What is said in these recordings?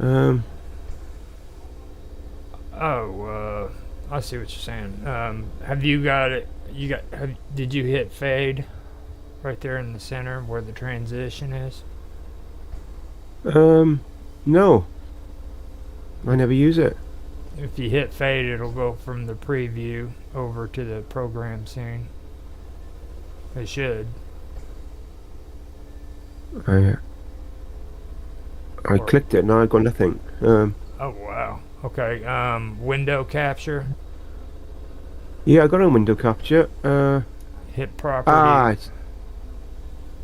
Um, Oh, I see what you're saying. Have you got it? Did you hit fade right there in the center where the transition is? um, no, I never use it. If you hit fade, it'll go from the preview over to the program scene. It should. I I Or clicked it. Now I got nothing. oh wow. Okay. Window capture. Yeah, I got a window capture. Hit property. Ah,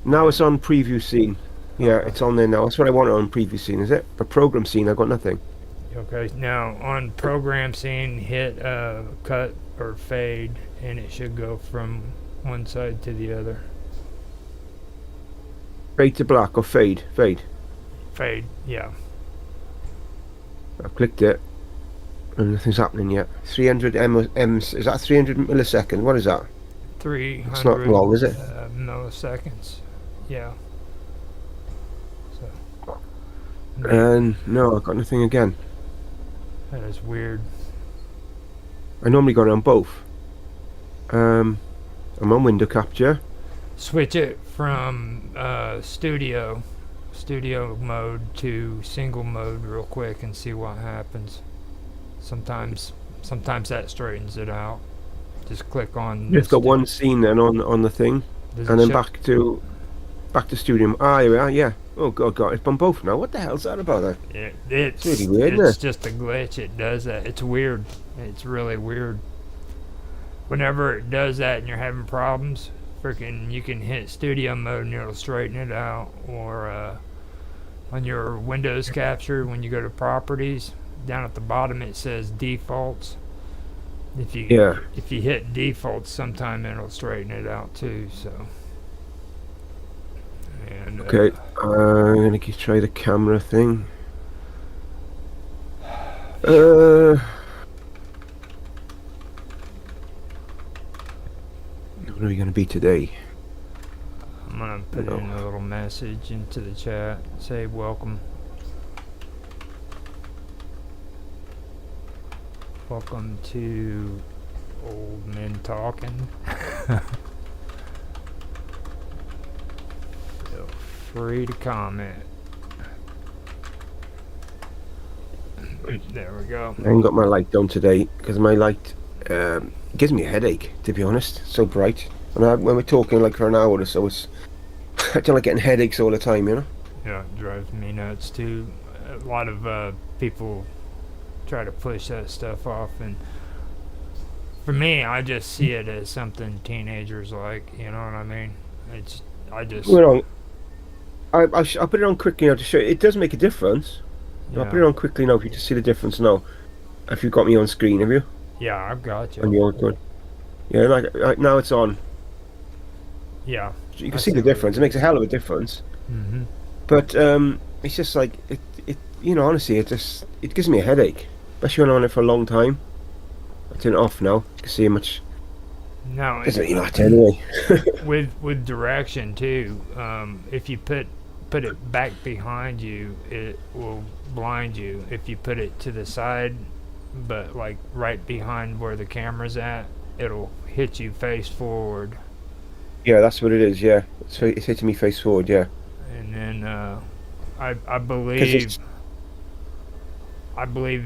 now Yeah. it's on preview scene. Yeah, Okay. it's on there now. That's what I wanted on preview scene, is it? But program scene, I got nothing. Okay. Now on program scene, hit cut or fade, and it should go from one side to the other. Fade to black or fade, fade. Fade. Yeah. I've clicked it and nothing's happening yet. 300 ms, is that 300 milliseconds? What is that? It's not 300 long, is it? milliseconds. Yeah. So And no, I got nothing again. that is weird. I normally got it on both. Um, I'm on window capture. Switch it from studio mode to single mode real quick and see what happens. Sometimes that straightens it out. Just click on It's got one scene then on the thing, does and it then show? back to studio. Ah, here we are. Yeah. Oh God, it's on both now. What the hell's that about? Then it's really weird, isn't It's it? just a glitch. It does that. It's weird. It's really weird. Whenever it does that and you're having problems, freaking you can hit studio mode and it'll straighten it out. Or on your Windows capture, when you go to properties, down at the bottom it says defaults. If you Yeah. if you hit defaults, sometime it'll straighten it out too. So and Okay. I'm gonna try the camera thing. Uh, what are we gonna be today? I'm gonna put No. in a little message into the chat. Say welcome. Welcome to Old Men Talking. Feel free to comment. There we go. I haven't got my light on today because my light gives me a headache. To be honest, it's so bright. And when we're talking like for an hour or so, it's I don't like getting headaches all the time. You know. Yeah, it drives me nuts too. A lot of people try to push that stuff off, and for me, I just see it as something teenagers like. You know what I mean? It's I just Well, I'll put it on quickly now to show you. It does make a difference. I'll put yeah it on quickly now for you to see the difference now. If you've got me on screen, have you? yeah I've got you. On your good. Yeah, like now it's on. Yeah, So you can I see see the what it difference. It is. makes a hell of a difference. Mm-hmm. But it's just like it. You know, honestly, it gives me a headache, especially when I'm on it for a long time. I turn it off now. You can see how much. Now, Doesn't really matter anyway. with direction too, if you put it back behind you, it will blind you. If you put it to the side, but like right behind where the camera's at, it'll hit you face forward. Yeah, that's what it is. Yeah, it's hitting me face forward. Yeah, And then I because believe it's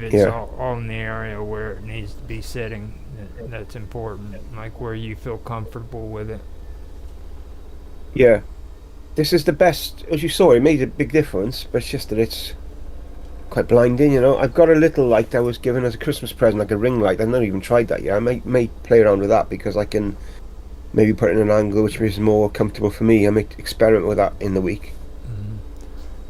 it's yeah, all in the area where it needs to be sitting. That's important, like where you feel comfortable with it. yeah. This is the best, as you saw. It made a big difference, but it's just that it's quite blinding. You know, I've got a little light I was given as a Christmas present, like a ring light. I've not even tried that yet. I may play around with that because I can maybe put it in an angle which is more comfortable for me. I may experiment with that in the week. Mm-hmm.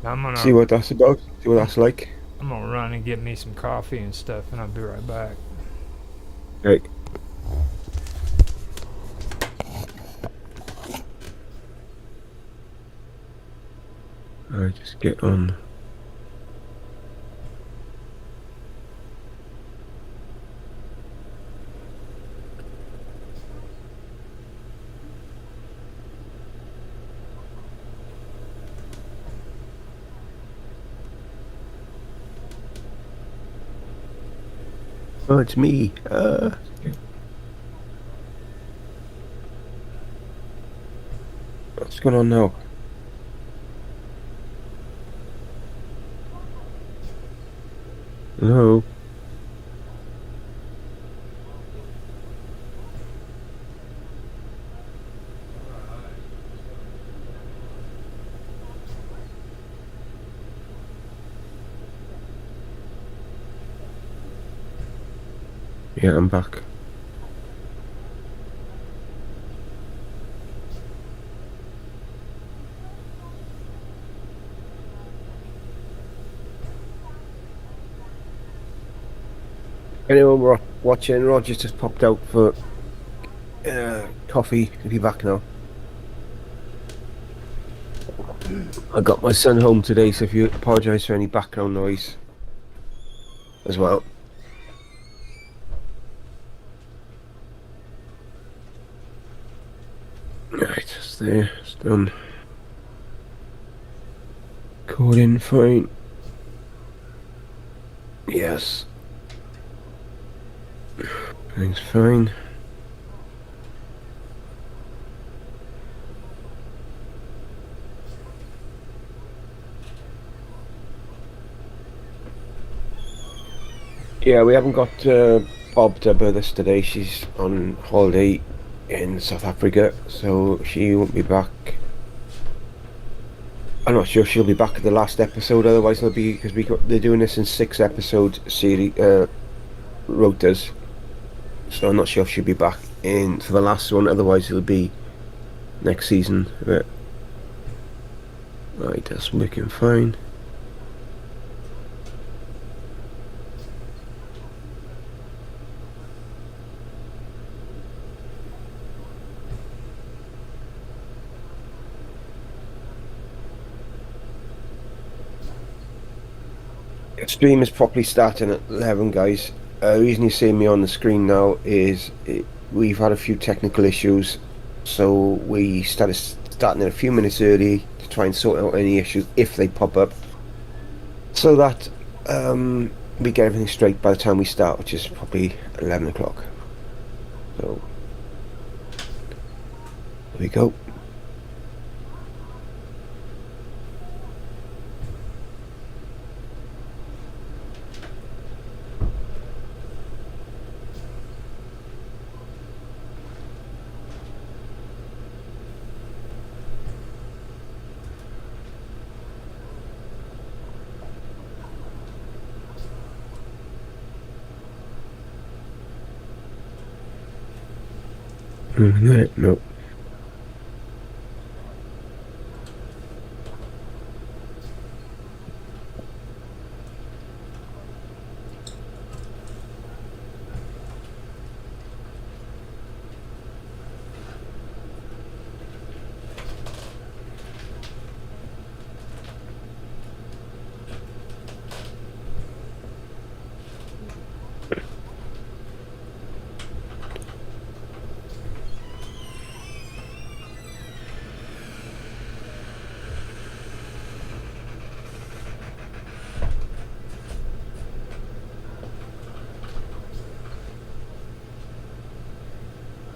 I'm See gonna what that's about. See what that's like. I'm gonna run and get me some coffee and stuff, and I'll be right back. Right. I just get on. Oh, it's me. What's going on now? Hello? Yeah, I'm back. Anyone watching? Roger's just popped out for coffee. He'll be back now. I got my son home today, so if you apologise for any background noise as well. Right, it's there. It's done. Recording fine. Yes. Everything's fine. Yeah, we haven't got Bob to with us today. She's on holiday in South Africa, so she won't be back. I'm not sure she'll be back at the last episode. Otherwise, it'll be because they're doing this in 6 episode series rotas. So I'm not sure if she'll be back in for the last one. Otherwise, it'll be next season. But right, that's working fine. Stream is properly starting at 11, guys. The reason you see me on the screen now is we've had a few technical issues, so we starting a few minutes early to try and sort out any issues if they pop up, so that we get everything straight by the time we start, which is probably 11 o'clock. So there we go. No.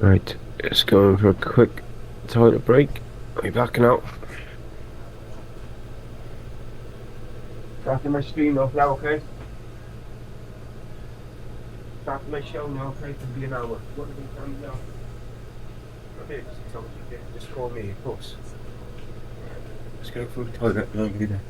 Right, just going for a quick toilet break. I'll be back now. Starting my stream off now, okay? Starting my show now, okay? It'll be an hour. What are we doing now? Okay, just call me, of course. Just go for the toilet and I'll be there.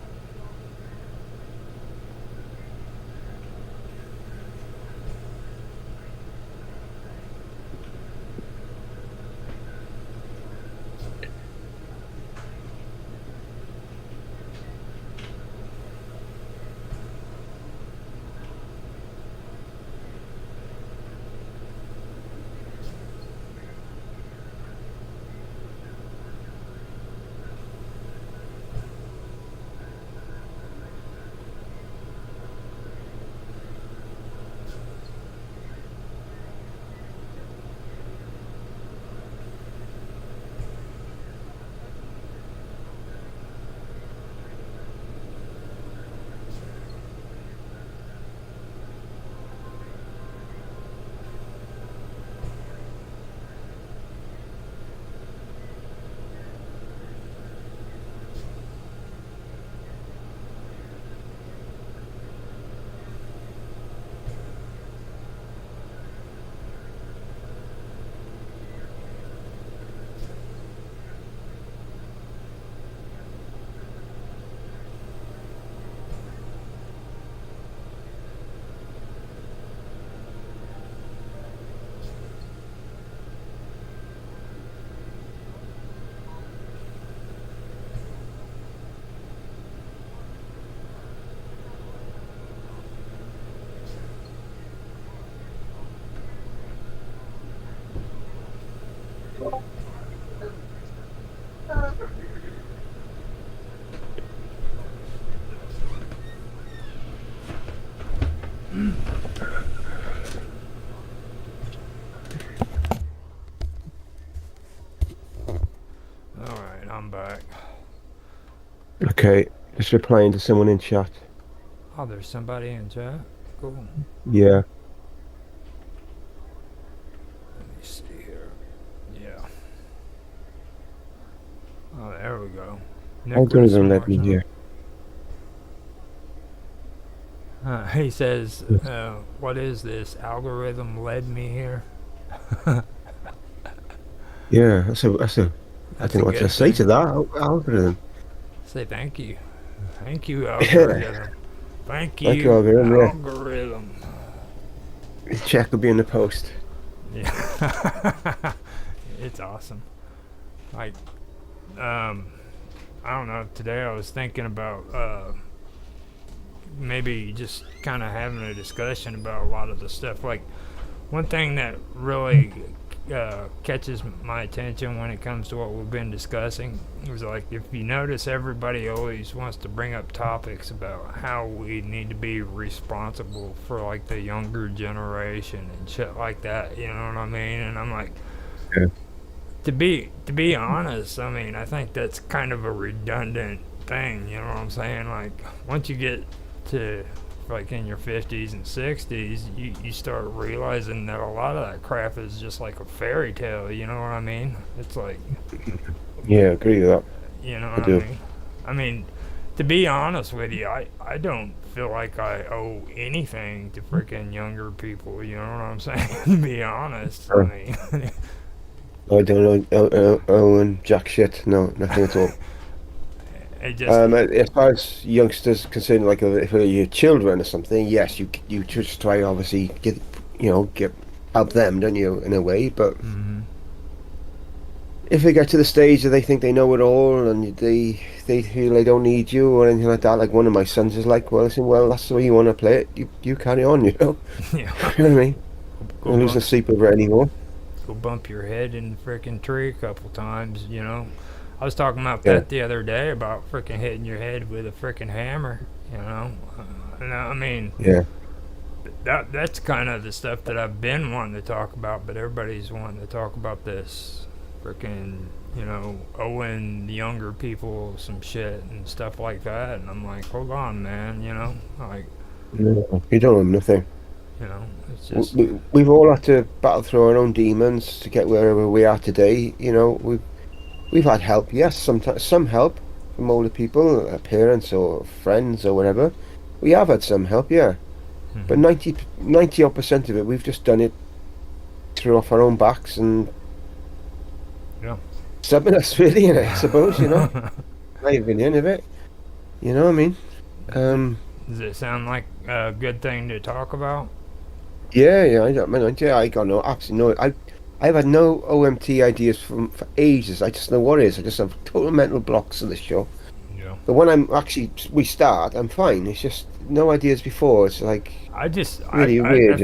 Alright, I'm back. Okay, just replying to someone in chat. Oh, there's somebody in chat? Cool. Yeah, Let me see here. Yeah. Oh, there we go. I don't Nicholas even let me Morrison. hear. He says, what is this? Algorithm led me here. Yeah, I That's don't a know what to good say thing. to that algorithm. Say thank you. Thank you, Yeah, algorithm. Thank thank you, you, algorithm. Yeah, algorithm. check will be in the post. Yeah. It's awesome. Like, um, I don't know. Today I was thinking about maybe just kind of having a discussion about a lot of the stuff. Like, one thing that really catches my attention when it comes to what we've been discussing is like if you notice everybody always wants to bring up topics about how we need to be responsible for like the younger generation and shit like that, you know what I mean? And I'm like, Yeah. to be honest, I mean, I think that's kind of a redundant thing, you know what I'm saying? Like once you get to like in your 50s and 60s, you start realizing that a lot of that crap is just like a fairy tale, you know what I mean? It's like, Yeah, I agree with that. you know I what I do. mean? I mean, to be honest with you, I don't feel like I owe anything to freaking younger people, you know what I'm saying? To be honest, I Uh, mean, I don't know. Owen, jack shit. No, nothing at all. it just, As far as youngsters concerned, like if they're your children or something, yes, you just try obviously get help them, don't you, in a way. But mm-hmm, if they get to the stage that they think they know it all and they feel they don't need you or anything like that, like one of my sons is like, well, listen, well, that's the way you want to play it. You carry on, you know. yeah, You know what I mean? go I'm losing bump, sleep over it anymore. go bump your head in the freaking tree a couple times, you know. I was talking about Yeah, that the other day about freaking hitting your head with a freaking hammer, you know. And I mean, yeah, that's kind of the stuff that I've been wanting to talk about, but everybody's wanting to talk about this freaking, owing the younger people some shit and stuff like that. And I'm like, hold on, man, like, no, you don't have nothing. it's just, We've all had to battle through our own demons to get wherever we are today. We've had help, yes, sometimes some help from older people, parents or friends or whatever. We have had some help, yeah. But mm-hmm. 90 odd percent of it, we've just done it through off our own backs and Yeah. subbing us really, in it, I suppose, my opinion of it. You know what I mean? Um, Does it sound like a good thing to talk about? yeah, yeah, I got no, absolutely no. I've had no OMT ideas for ages. I just know what it is. I just have total mental blocks on this show. Yeah. But when we start, I'm fine. It's just no ideas before. It's like I just, really I weird,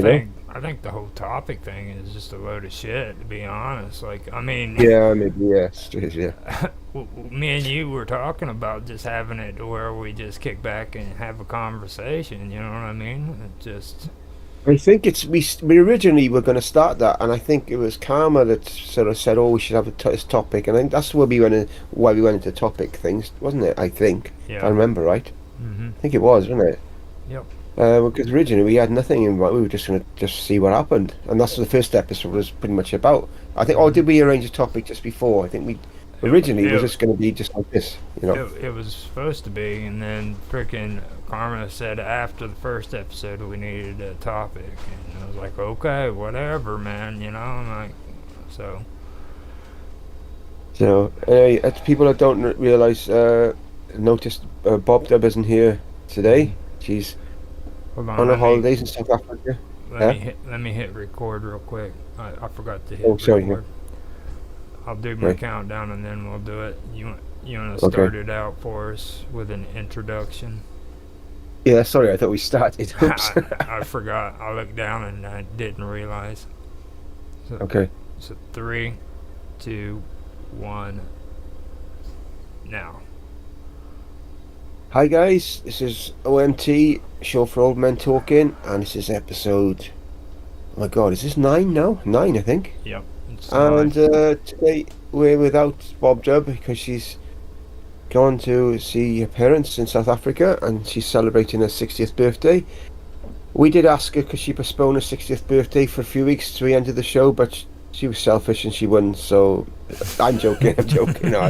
think the whole topic thing is just a load of shit, to be honest. Like, I mean, Yeah, maybe, yeah, yeah. me and you were talking about just having it to where we just kick back and have a conversation. You know what I mean? It just, I think we originally were going to start that, and I think it was Karma that sort of said, "Oh, we should have this topic," and I think that's why we went into topic things, wasn't it? I think, if I yeah. remember right. Mm-hmm. I think it was, wasn't it? Yep. Because originally we had nothing in mind. We were just going to just see what happened, and that's what the first episode was pretty much about. I think. Oh, Mm-hmm. did we arrange a topic just before? I think we It, originally it was it, just going to be just like this. it was supposed to be, and then freaking Karma said after the first episode we needed a topic, and I was like, okay, whatever, man. I'm like, so. So, it's people that don't realize, noticed Bob Dub isn't here Mm-hmm. today. She's Hold on, on her holidays in South Africa. Yeah. let me hit record real quick. I forgot to hit Oh, sorry. Yeah. record. I'll do my Right. countdown and then we'll do it. You want to Okay. start it out for us with an introduction? Yeah. Sorry, I thought we started. Oops. I forgot. I looked down and I didn't realize. So, Okay. so 3, 2, 1, now. Hi guys, this is OMT, show for old men talking, and this is episode. Oh my God, is this nine now? Nine, I think. Yep, it's nine. And today we're without Bob Dub because she's gone to see her parents in South Africa, and she's celebrating her 60th birthday. We did ask her because she postponed her 60th birthday for a few weeks to the end of the show, but she was selfish and she wouldn't. So I'm joking. I'm joking. No,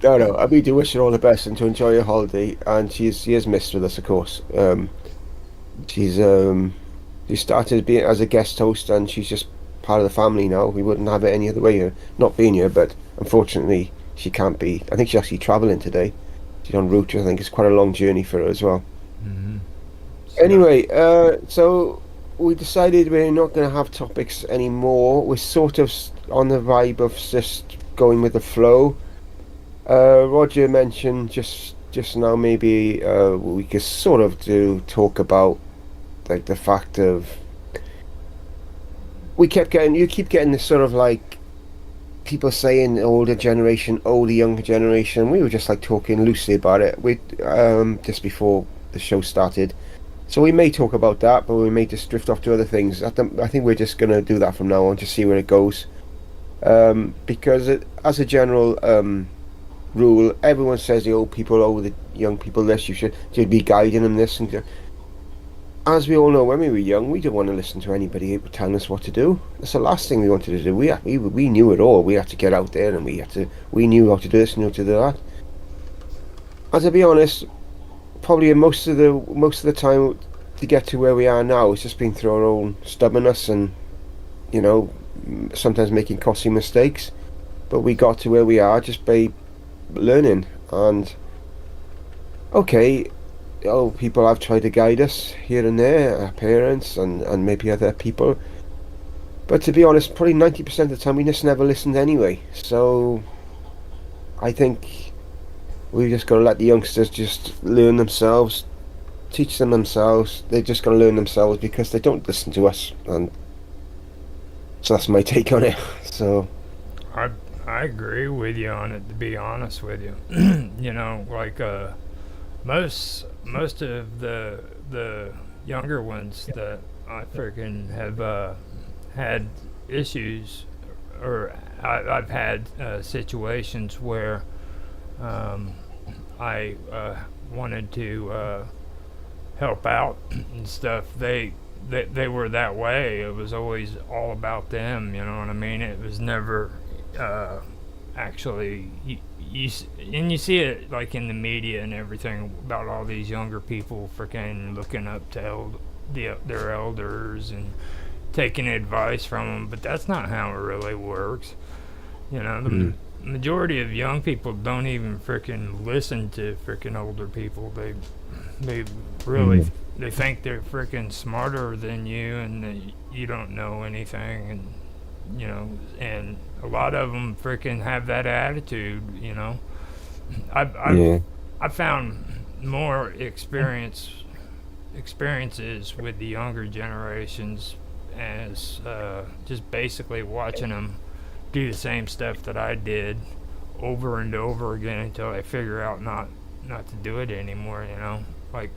no. We do wish her all the best and to enjoy her holiday. And she is missed with us, of course. She's she started being as a guest host, and she's just part of the family now. We wouldn't have it any other way, not being here. But unfortunately, she can't be. I think she's actually traveling today. She's en route. I think it's quite a long journey for her as well. Mm-hmm. Anyway, so we decided we're not going to have topics anymore. We're sort of on the vibe of just going with the flow. Roger mentioned just now maybe we could sort of talk about like the fact of you keep getting this sort of like people saying older younger generation. We were just like talking loosely about it. We just before the show started. So we may talk about that, but we may just drift off to other things. I think we're just going to do that from now on, just see where it goes. Because as a general rule, everyone says the old people, the young people, this, you'd be guiding them this. And as we all know, when we were young, we didn't want to listen to anybody telling us what to do. That's the last thing we wanted to do. We knew it all. We had to get out there, and we knew how to do this and how to do that. And to be honest, probably most of the time to get to where we are now, it's just been through our own stubbornness and sometimes making costly mistakes. But we got to where we are just by learning. And okay, people have tried to guide us here and there, our parents and maybe other people. But to be honest, probably 90% of the time we just never listened anyway. So I think we've just got to let the youngsters just learn themselves, teach them themselves. They're just going to learn themselves because they don't listen to us. And so that's my take on it. So I agree with you on it. To be honest with you, like most of the younger ones that I freaking have had issues, or I've had situations where I wanted to help out and stuff. They were that way. It was always all about them. You know what I mean? It was never actually. You see it like in the media and everything about all these younger people freaking looking up to their elders and taking advice from them, but that's not how it really works. The majority of young people don't even freaking listen to freaking older people. They really they think they're freaking smarter than you, and that you don't know anything, and a lot of them freaking have that attitude. I've found more experiences with the younger generations as just basically watching them do the same stuff that I did over and over again until I figure out not to do it anymore. Like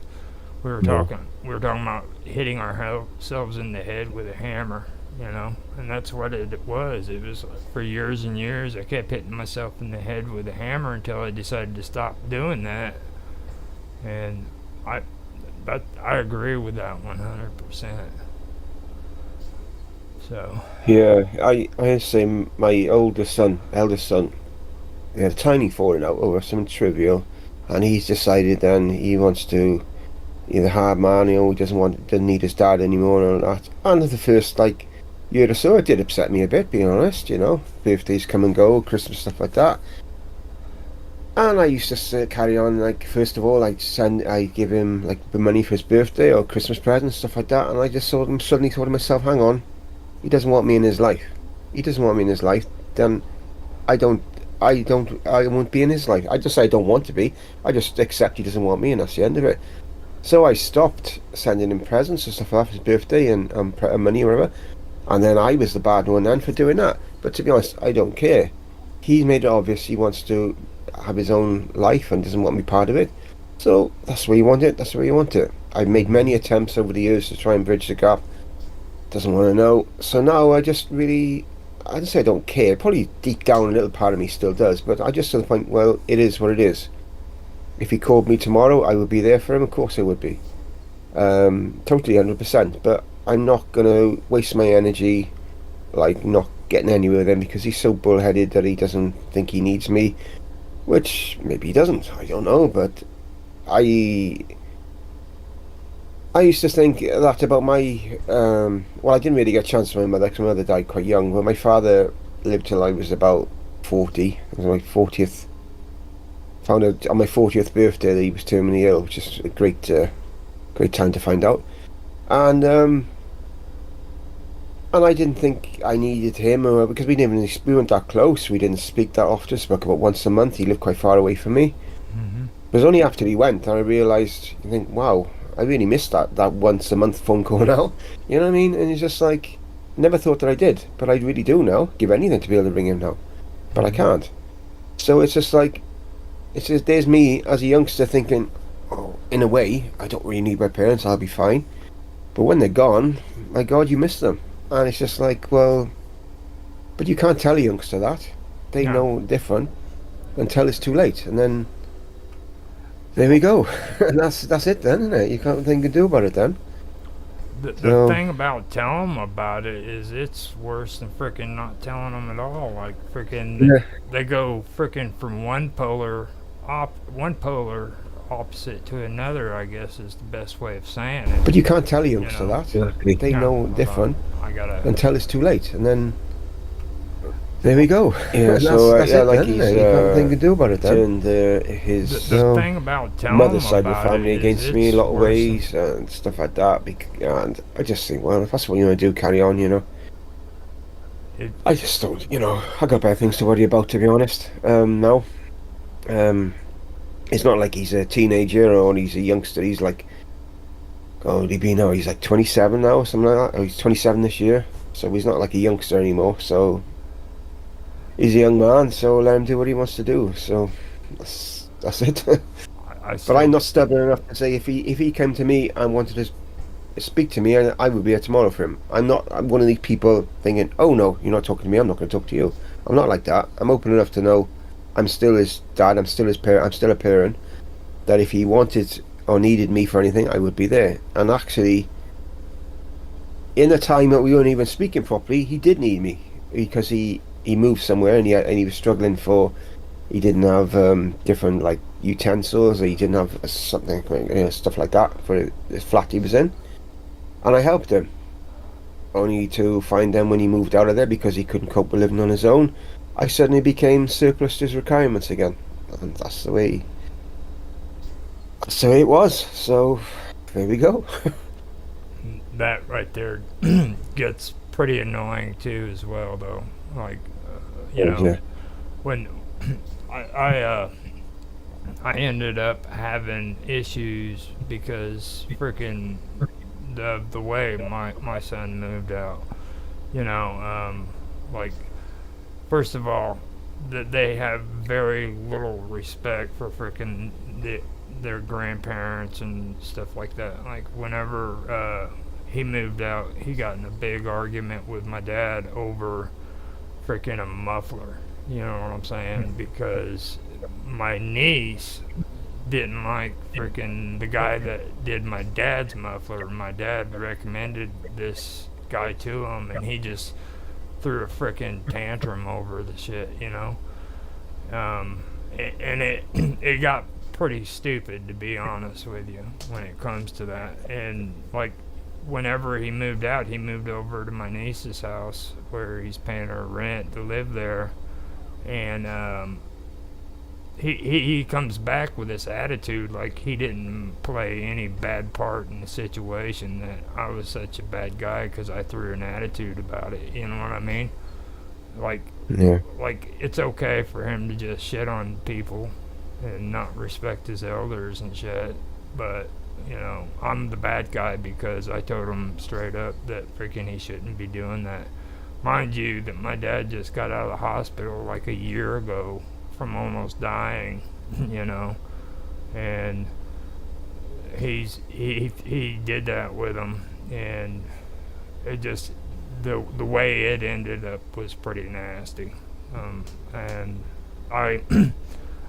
we were talking about hitting ourselves in the head with a hammer. And that's what it was. It was for years and years. I kept hitting myself in the head with a hammer until I decided to stop doing that. And I agree with that 100%. So yeah, I say my eldest son, they had a tiny falling out over something trivial, and he's decided then he wants to. He's a hard man, he doesn't need his dad anymore and all that. And the first year or so, it did upset me a bit, being honest. Birthdays come and go, Christmas stuff like that. And I used to carry on, first of all, I give him the money for his birthday or Christmas presents, stuff like that. And I just suddenly thought to myself, hang on, he doesn't want me in his life. He doesn't want me in his life. Then I won't be in his life. I just say I don't want to be. I just accept he doesn't want me, and that's the end of it. So I stopped sending him presents and stuff like that for his birthday and money or whatever. And then I was the bad one then for doing that. But to be honest, I don't care. He's made it obvious he wants to have his own life and doesn't want me part of it. So that's where you want it. That's where you want it. I've made many Mm-hmm. attempts over the years to try and bridge the gap. Doesn't want to know. So now I just really, I don't say I don't care. Probably deep down a little part of me still does, but I just to the point, well, it is what it is. If he called me tomorrow, I would be there for him. Of course I would be. Totally 100%. But I'm not gonna waste my energy like not getting anywhere with him because he's so bullheaded that he doesn't think he needs me, which maybe he doesn't. I don't know, but I I used to think that about my well, I didn't really get a chance with my mother because my mother died quite young, but my father lived till I was about 40. It was my 40th. Found out on my 40th birthday that he was terminally ill, which is a great time to find out. And and I didn't think I needed him because we weren't that close. We didn't speak that often. Spoke about once a month. He lived quite far away from me. Mm-hmm. It was only after he went and I realised, you think, wow, I really missed that once a month phone call now. You know what I mean? And it's just like, never thought that I did, but I really do now. Give anything to be able to ring him now, but I Mm-hmm. can't. So it's just like, it's just, there's me as a youngster thinking, oh, in a way, I don't really need my parents, I'll be fine. But when they're gone, my God, you miss them. And it's just like, well, but you can't tell a youngster that. They No. know different until it's too late. And then there we go. And that's it then, isn't it? You can't think to do about it then. The So thing about telling them about it is it's worse than freaking not telling them at all. Like freaking, yeah. they go freaking from one polar opposite to another. I guess is the best way of saying it. But you can't tell a You youngster know. that. Exactly. They Yeah. know Hold on. different I gotta. until it's too late. And then there we go. Yeah, And so that's yeah, it like then, isn't he's it? You can't think to do about it then. turned The, his the So thing about telling mother's them side of the about it family is against me in a it's lot of worse than. ways and stuff like that. And I just think, well, if that's what you want to do, carry on, you know. It, I just don't, you know, I got better things to worry about, to be honest. Now, um, it's not like he's a teenager or he's a youngster. He's like, oh, would he be now? He's like 27 now, or something like that. Oh, he's 27 this year, so he's not like a youngster anymore. So he's a young man, so let him do what he wants to do. So that's it. I But I'm still. not stubborn enough to say if he came to me and wanted to speak to me, I would be here tomorrow for him. I'm one of these people thinking, oh no, you're not talking to me. I'm not going to talk to you. I'm not like that. I'm open enough to know I'm still his dad. I'm still his parent. I'm still a parent. That if he wanted or needed me for anything, I would be there. And actually, in the time that we weren't even speaking properly, he did need me because he moved somewhere and he was struggling for. He didn't have different like utensils, or he didn't have something stuff like that for the flat he was in, and I helped him. Only to find them when he moved out of there because he couldn't cope with living on his own. I suddenly became surplus to his requirements again, and that's the way it was. So there we go. That right there gets pretty annoying too, as well, though. Like, you Oh, know, yeah, when I I, uh, I ended up having issues because freaking the way my son moved out. You know, like first of all, that they have very little respect for freaking their grandparents and stuff like that. Like whenever he moved out, he got in a big argument with my dad over freaking a muffler. You know what I'm saying? Because my niece didn't like freaking the guy that did my dad's muffler. My dad recommended this guy to him, and he just threw a freaking tantrum over the shit, you know. And it it got pretty stupid, to be honest with you, when it comes to that. And like whenever he moved out, he moved over to my niece's house where he's paying her rent to live there, and he comes back with this attitude like he didn't play any bad part in the situation, that I was such a bad guy because I threw an attitude about it. You know what I mean? Like, yeah, like it's okay for him to just shit on people and not respect his elders and shit, but you know, I'm the bad guy because I told him straight up that freaking he shouldn't be doing that. Mind you, that my dad just got out of the hospital like a year ago from almost dying, you know, and he did that with him, and it just the way it ended up was pretty nasty. And I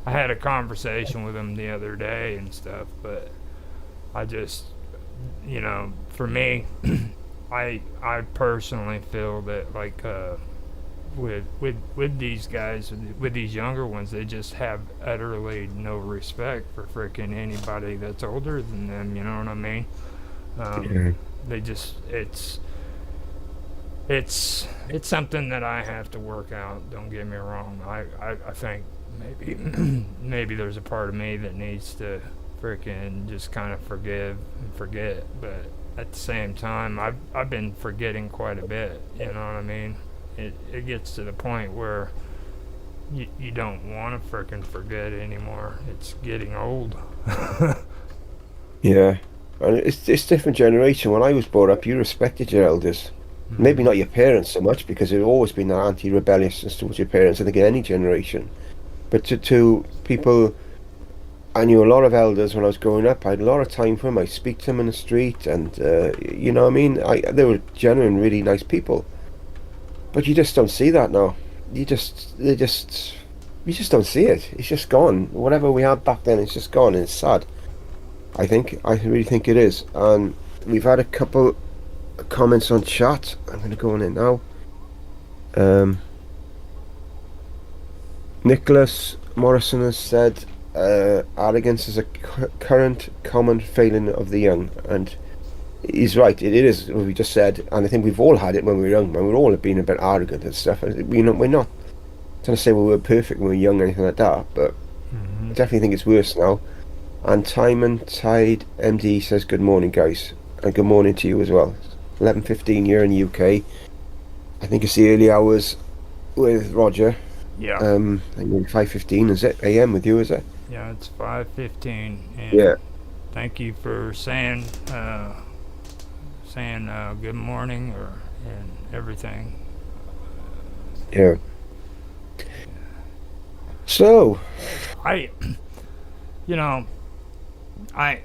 I had a conversation with him the other day and stuff, but I just, for me, I personally feel that like with these guys, with these younger ones, they just have utterly no respect for freaking anybody that's older than them. You know what I mean? Yeah. They just it's something that I have to work out. Don't get me wrong. I think maybe maybe there's a part of me that needs to freaking just kind of forgive and forget, but at the same time, I've been forgetting quite a bit. You know what I mean? It gets to the point where you don't want to freaking forget anymore. It's getting old. Yeah. And it's different generation. When I was brought up, you respected your elders. Maybe Hmm. not your parents so much because they've always been that anti-rebelliousness towards your parents, I think, in any generation. But to people, I knew a lot of elders when I was growing up. I had a lot of time for them. I speak to them in the street, and you know what I mean? They were genuine, really nice people. But you just don't see that now. You just don't see it. It's just gone. Whatever we had back then, it's just gone, and it's sad. I really think it is. And we've had a couple of comments on chat. I'm going to go on it now. Um, Nicholas Morrison has said, arrogance is a current common failing of the young, and he's right. It is what we just said, and I think we've all had it when we were young. When we all have been a bit arrogant and stuff. And we're not trying to say we were perfect when we were young or anything like that, but Hmm. I definitely think it's worse now. And Timon Tide MD says, "Good morning, guys, and good morning to you as well." 11:15 here in the UK. I think it's the early hours with Roger. Yeah. I think maybe 5:15 is it AM with you, is it? Yeah, it's 5:15, and Yeah, thank you for saying good morning or and everything. yeah. So, I, you know, I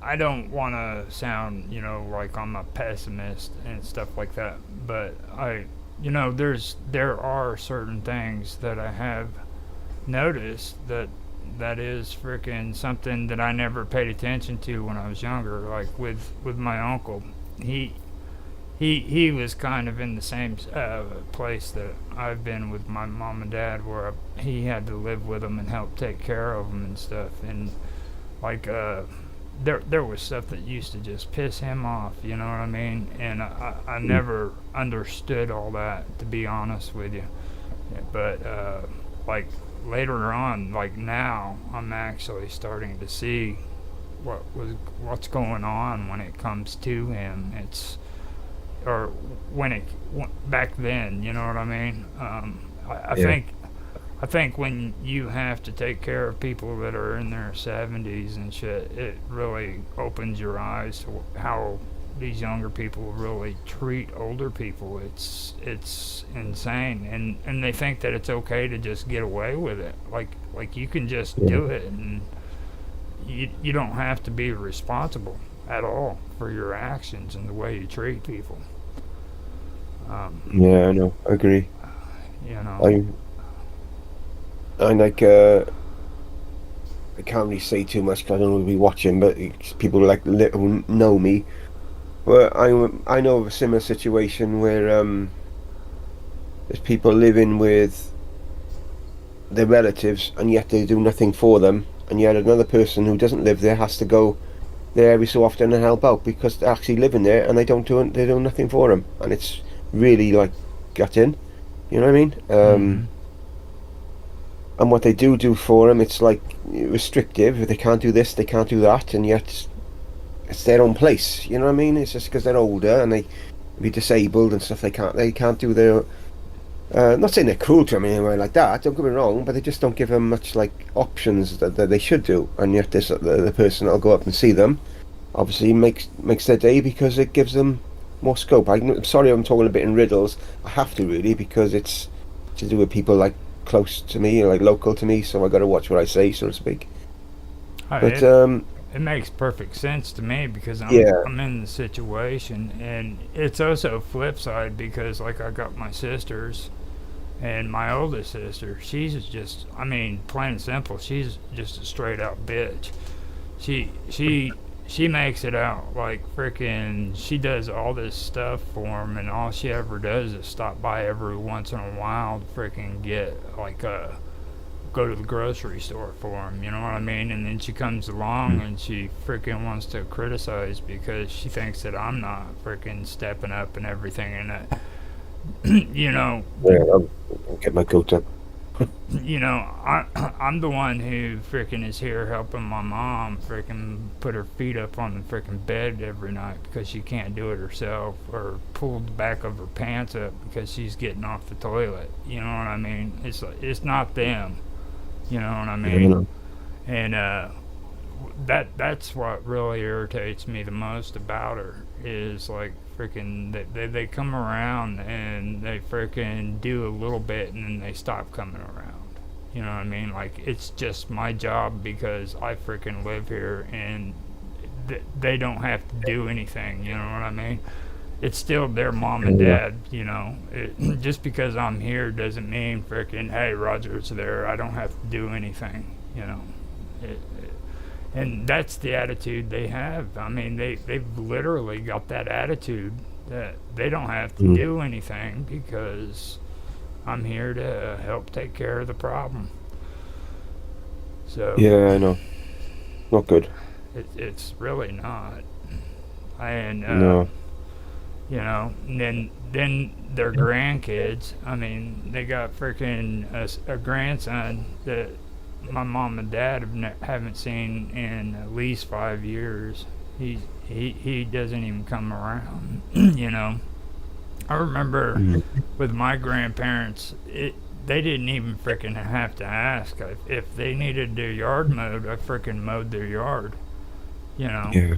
I don't want to sound, like I'm a pessimist and stuff like that, but there are certain things that I have noticed that is freaking something that I never paid attention to when I was younger, like with my uncle. He he was kind of in the same place that I've been with my mom and dad, where he had to live with them and help take care of them and stuff. And like there was stuff that used to just piss him off, you know what I mean? And I never understood all that, to be honest with you. Yeah, but like later on, like now, I'm actually starting to see what's going on when it comes to him. It's or when it back then, you know what I mean? I yeah, think when you have to take care of people that are in their 70s and shit, it really opens your eyes to how these younger people really treat older people. It's insane, and they think that it's okay to just get away with it. Like you can just yeah, do it, and you don't have to be responsible at all for your actions and the way you treat people. Um, yeah. I know. I agree. you know. I I like I can't really say too much because I don't know if be watching, but people like who know me. Well, I know of a similar situation where there's people living with their relatives and yet they do nothing for them, and yet another person who doesn't live there has to go there every so often and help out because they're actually living there and they do nothing for them, and it's really like gutting. You know what I mean? Hmm. And what they do for them, it's like restrictive. They can't do this, they can't do that, and yet it's their own place. You know what I mean? It's just because they're older and they be disabled and stuff. They can't do their. Not saying they're cruel to them anyway like that. Don't get me wrong, but they just don't give them much like options that they should do. And yet this the person that'll go up and see them obviously makes their day because it gives them more scope. I'm sorry, I'm talking a bit in riddles. I have to really because it's to do with people like close to me, like local to me. So I got to watch what I say, so to speak. I, But it, it makes perfect sense to me because Yeah. I'm in the situation, and it's also flip side because like I got my sisters, and my oldest sister, she's just, I mean, plain and simple, she's just a straight out bitch. She she she makes it out like freaking. She does all this stuff for him, and all she ever does is stop by every once in a while to freaking get like a go to the grocery store for him. You know what I mean? And then she comes along Mm. and she freaking wants to criticize because she thinks that I'm not freaking stepping up and everything. And you know, Yeah, I'll get my coat up. I'm the one who freaking is here helping my mom freaking put her feet up on the freaking bed every night because she can't do it herself, or pull the back of her pants up because she's getting off the toilet. You know what I mean? It's not them. You know what I Yeah, I mean? know. And that's what really irritates me the most about her is like freaking they come around and they freaking do a little bit and then they stop coming around. You know what I mean? Like it's just my job because I freaking live here and they don't have to do anything. You know what I mean? It's still their mom and Yeah. dad. Just because I'm here doesn't mean freaking hey Roger's there. I don't have to do anything. It, and that's the attitude they have. I mean, they've literally got that attitude that they don't have to Mm. do anything because I'm here to help take care of the problem. So Yeah, I know. Not good. it's really not. And No. then their grandkids. I mean, they got freaking a grandson that my mom and dad haven't seen in at least 5 years. He doesn't even come around. I remember Mm. with my grandparents, they didn't even freaking have to ask if they needed their yard mowed. I freaking mowed their yard. You know, Yeah.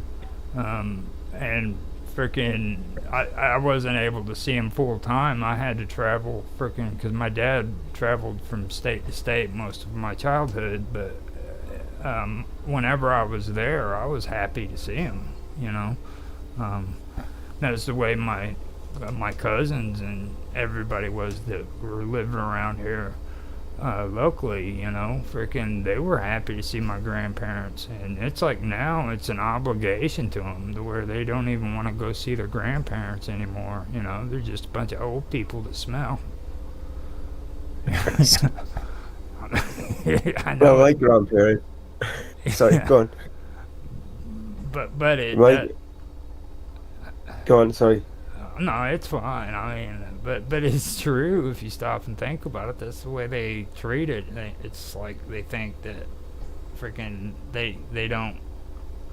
and freaking I wasn't able to see him full time. I had to travel freaking because my dad traveled from state to state most of my childhood, but whenever I was there I was happy to see him. you know um, that's the way my cousins and everybody was that were living around here locally. Freaking, they were happy to see my grandparents, and it's like now it's an obligation to them to where they don't even want to go see their grandparents anymore. They're just a bunch of old people that smell. I Well, know, my grandparents. Sorry, yeah, go on. but it My, go on. Sorry. no, it's fine. I mean, but it's true if you stop and think about it. That's the way they treat it. It's like they think that freaking they don't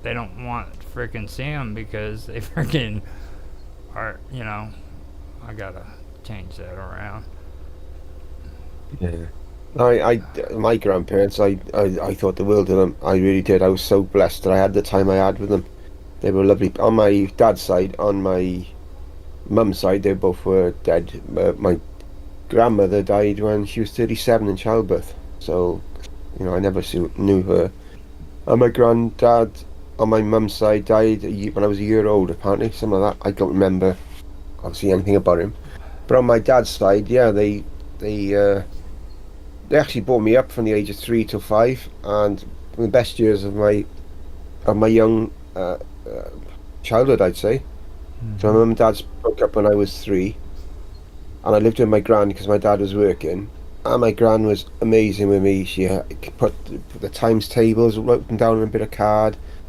want to freaking see them because they freaking are. I gotta change that around. Yeah. My grandparents. I thought the world of them. I really did. I was so blessed that I had the time I had with them. They were lovely. On my dad's side, on my mum's side, they both were dead. My grandmother died when she was 37 in childbirth. So, I never knew her. And my granddad on my mum's side died when I was a year old, apparently, something like that. I don't remember, obviously, anything about him. But on my dad's side, yeah, they they actually brought me up from the age of 3 to 5, and the best years of my young childhood, I'd say. So my Hmm. mum and dad broke up when I was 3, and I lived with my gran because my dad was working. And my gran was amazing with me. She put the times tables, wrote them down on a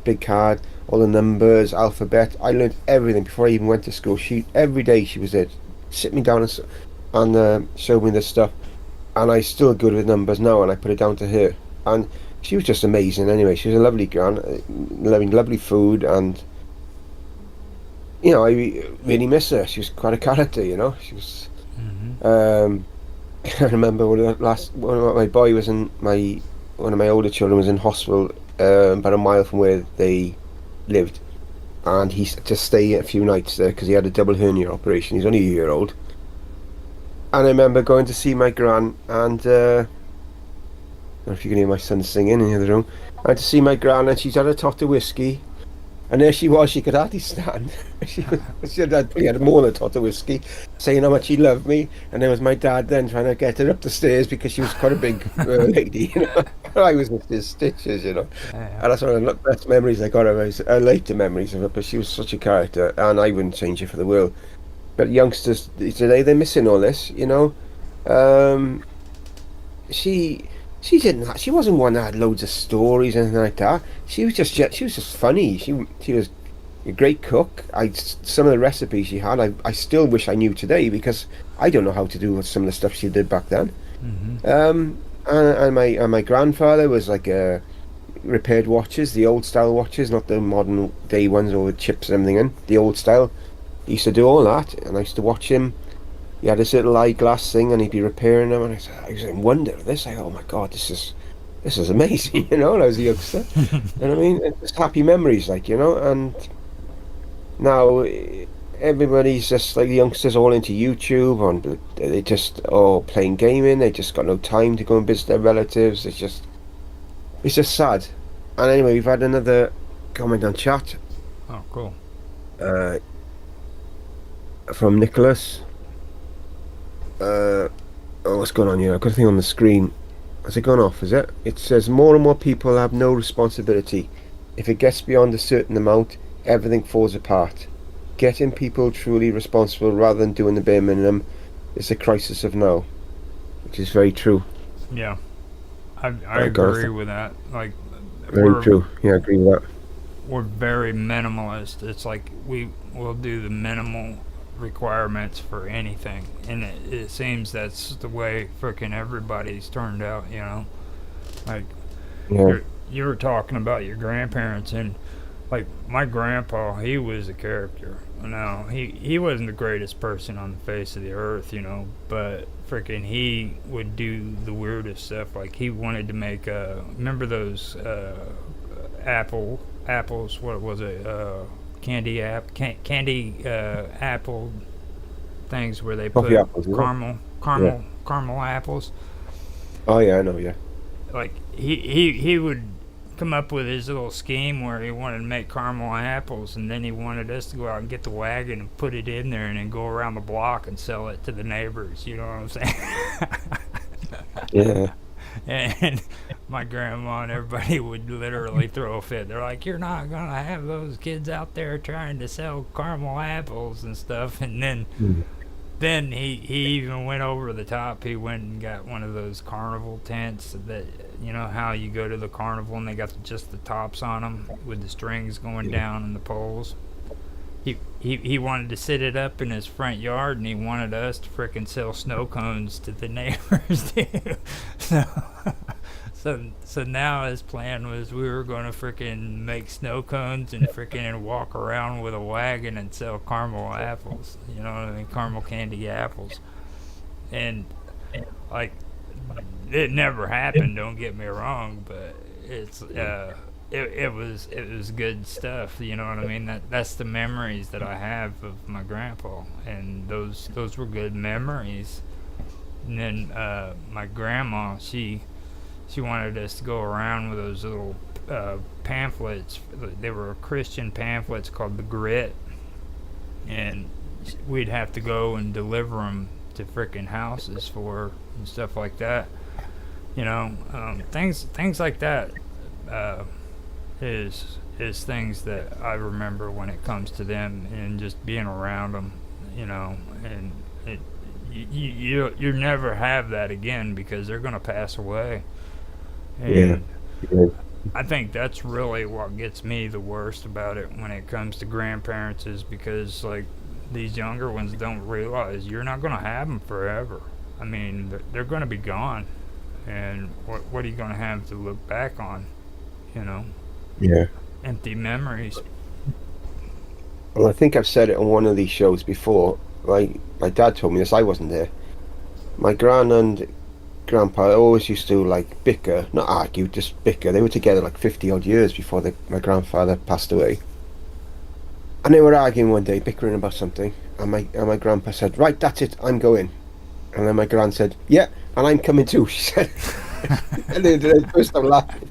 big card, all the numbers, alphabet. I learned everything before I even went to school. Every day she was there, sit me down and showed me this stuff. And I still good with numbers now, and I put it down to her. And she was just amazing. Anyway, she was a lovely gran, lovely food, and I really miss her. She was quite a character. She was. Hmm. Um, I remember one of my older children was in hospital, about a mile from where they lived, and he had to stay a few nights there because he had a double hernia operation. He's only a year old, and I remember going to see my gran, and know if you can hear my son singing in the other room. I had to see my gran, and she's had a tot of whiskey. And there she was, she could hardly stand. She had more than a tot of whiskey, saying how much she loved me. And there was my dad then trying to get her up the stairs because she was quite a big lady, you know. I was in stitches, you know. Yeah. And that's one of the best memories I got of her, later memories of her, but she was such a character, and I wouldn't change her for the world. But youngsters today, they're missing all this, you know. Um, she she wasn't one that had loads of stories and anything like that. She was just funny. She was a great cook. Some of the recipes she had, I still wish I knew today because I don't know how to do some of the stuff she did back then. Hmm. And my grandfather was like repaired watches, the old style watches, not the modern day ones or with chips and everything in. The old style. He used to do all that, and I used to watch him. He had this little eyeglass thing, and he'd be repairing them, and I was in wonder of this. Oh my God, this is amazing, you know. When I was a youngster, and I mean, it's just happy memories, like, you know. And now everybody's just like the youngsters all into YouTube, on they just playing gaming. They just got no time to go and visit their relatives. It's just sad. And anyway, we've had another comment on chat Oh, cool. uh, from Nicholas. What's going on here? I've got a thing on the screen. Has it gone off, is it? It says more and more people have no responsibility. If it gets beyond a certain amount, everything falls apart. Getting people truly responsible rather than doing the bare minimum is a crisis of now, which is very true. Yeah, I I got agree with that. Like, Very we're true. Yeah, I agree with that. we're very minimalist. It's like we will do the minimal requirements for anything, and it seems that's the way frickin' everybody's turned out. You know, like Yeah, you were talking about your grandparents, and like my grandpa, he was a character. No, he wasn't the greatest person on the face of the earth, you know, but freaking he would do the weirdest stuff. Like he wanted to make remember those apples? What was it? Candy apple things where they coffee put apples, is it? Yeah. caramel apples. Oh yeah, I know. Yeah. Like he would come up with his little scheme where he wanted to make caramel apples, and then he wanted us to go out and get the wagon and put it in there and then go around the block and sell it to the neighbors. You know what I'm saying? Yeah. And my grandma and everybody would literally throw a fit. They're like, "You're not gonna have those kids out there trying to sell caramel apples and stuff." And then Mm. then he even went over the top. He went and got one of those carnival tents that, you know how you go to the carnival and they got just the tops on them with the strings going down and the poles. He wanted to sit it up in his front yard, and he wanted us to frickin' sell snow cones to the neighbors too. So so now his plan was we were gonna frickin' make snow cones and frickin' walk around with a wagon and sell caramel apples. You know what I mean? Caramel candy apples. And like it never happened. Don't get me wrong, but it was good stuff. You know what I mean? That's the memories that I have of my grandpa, and those were good memories. And then my grandma, she wanted us to go around with those little pamphlets. They were Christian pamphlets called the Grit, and we'd have to go and deliver them to frickin' houses for her and stuff like that. You know, things like that is things that I remember when it comes to them and just being around them. You know, and you never have that again because they're gonna pass away. Yeah. And Yeah. I think that's really what gets me the worst about it when it comes to grandparents is because like these younger ones don't realize you're not gonna have them forever. I mean, they're gonna be gone, and what are you gonna have to look back on? You know, Yeah. empty memories. Well, I think I've said it on one of these shows before. My dad told me this. I wasn't there. My gran and grandpa always used to like bicker, not argue, just bicker. They were together like 50 odd years before my grandfather passed away. And they were arguing one day, bickering about something. And my grandpa said, "Right, that's it. I'm going." And then my gran said, "Yeah, and I'm coming too." She said. And they burst out laughing.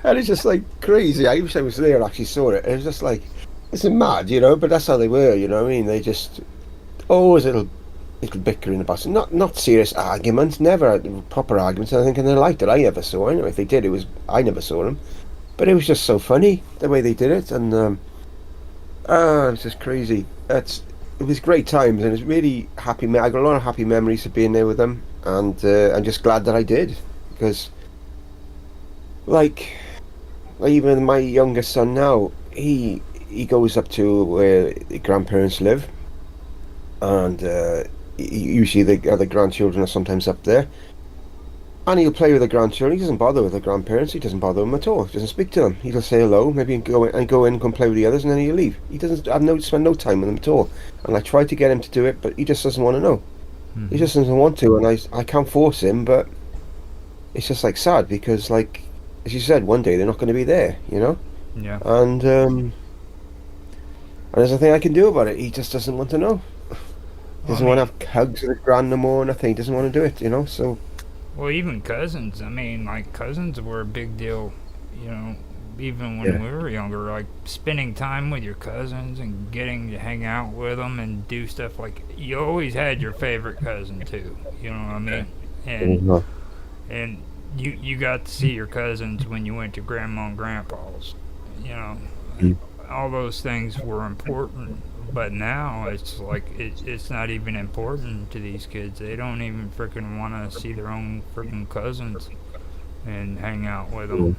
And it's just like crazy. I wish I was there and actually saw it. It was just like, it's mad, but that's how they were, you know what I mean? They just always little bickering about it. Not serious arguments, never proper arguments, I think, in their life that I ever saw. Anyway, if they did, I never saw them. But it was just so funny the way they did it, and it was just crazy. It was great times, and it was really happy. I got a lot of happy memories of being there with them, and I'm just glad that I did because, like, even my youngest son now, he goes up to where the grandparents live, and usually the other grandchildren are sometimes up there. And he'll play with the grandchildren. He doesn't bother with the grandparents. He doesn't bother them at all. He doesn't speak to them. He'll say hello, maybe go in and come play with the others, and then he'll leave. He doesn't spend no time with them at all. And I tried to get him to do it, but he just doesn't want to know. He Mm-hmm. just doesn't want to, and I can't force him. But it's just like sad because, like as you said, one day they're not going to be there. Yeah. And there's nothing I can do about it. He just doesn't want to know. He Well, I doesn't want to mean, have hugs with his grand no more, nothing. He doesn't want to do it. So well, even cousins. I mean, like cousins were a big deal. You know, even when yeah, we were younger, like spending time with your cousins and getting to hang out with them and do stuff like you always had your favorite cousin too. You know what I mean? And yeah, and you got to see your cousins when you went to grandma and grandpa's. You know, mm, all those things were important. But now it's like it's not even important to these kids. They don't even freaking want to see their own freaking cousins and hang out with them. mm.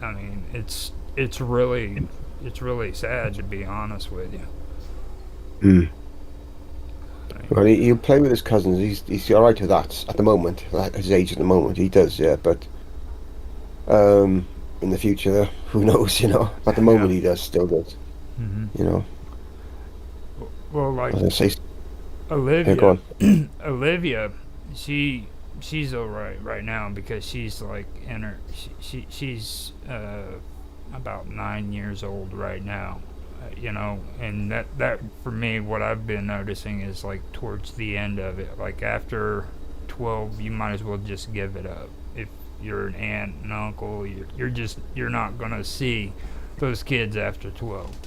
I mean, it's really sad to be honest with you. Mm. I mean, Well, he'll play with his cousins. He's all right with that at the moment. At his age at the moment, he does, yeah. But in the future, who knows? At the yeah. moment, he still does. hmm You know, Well, like as I say, yeah, go Olivia, on. Olivia, she she's alright right now because she's like in her she's about 9 years old right now. And that for me, what I've been noticing is like towards the end of it, like after 12, you might as well just give it up. If you're an aunt and uncle, you're not gonna see those kids after 12.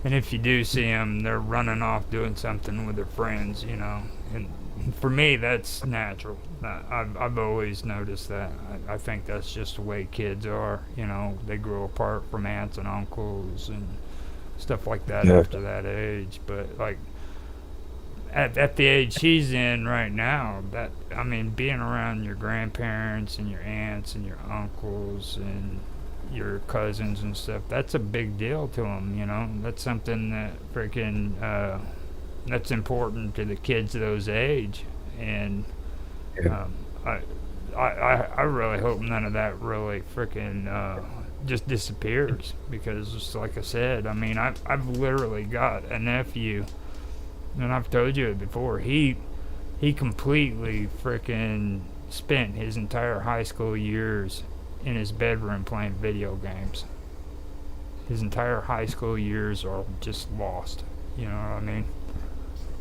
And if you do see them, they're running off doing something with their friends. And for me, that's natural. I've always noticed that. I think that's just the way kids are. They grow apart from aunts and uncles and stuff like that Yeah, after that age. But like at the age she's in right now, that I mean, being around your grandparents and your aunts and your uncles and your cousins and stuff, that's a big deal to them. That's something that freaking that's important to the kids of those age. And yeah, um, I, I really hope none of that really freaking just disappears, because just like I said, I mean, I've literally got a nephew, and I've told you it before. He completely freaking spent his entire high school years in his bedroom playing video games. His entire high school years are just lost. You know what I mean?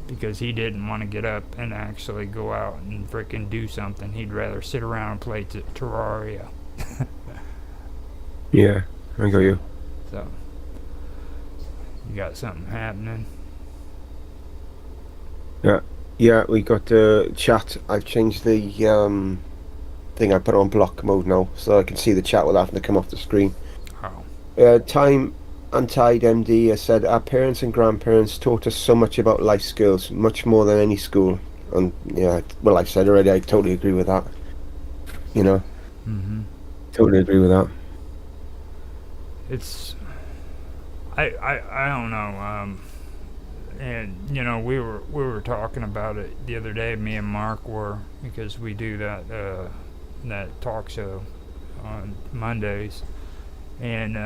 Because he didn't want to get up and actually go out and freaking do something. He'd rather sit around and play Terraria. yeah. I got you. So, you got something happening? Yeah, yeah. We got chat. I've changed the thing. I put on block mode now, so I can see the chat without having to come off the screen. Oh, Time Untied MD has said our parents and grandparents taught us so much about life skills, much more than any school. And yeah, well, I've said already, I totally agree with that. You know, mm-hmm. totally agree with that. It's I don't know. And we were talking about it the other day. Me and Mark were, because we do that talk show on Mondays, and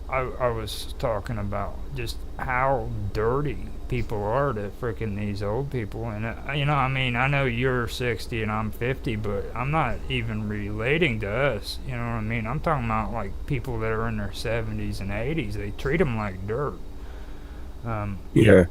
I was talking about just how dirty people are to freaking these old people. And I mean, I know you're 60 and I'm 50, but I'm not even relating to us. You know what I mean? I'm talking about like people that are in their 70s and 80s. They treat them like dirt. Um, you, Yeah,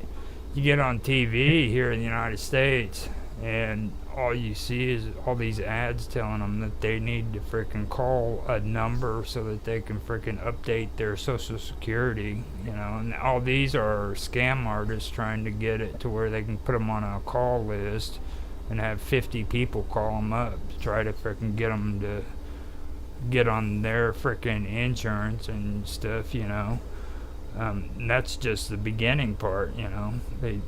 you get on TV here in the United States, and all you see is all these ads telling them that they need to freaking call a number so that they can freaking update their social security, and all these are scam artists trying to get it to where they can put them on a call list and have 50 people call them up to try to freaking get them to get on their freaking insurance and stuff. And that's just the beginning part.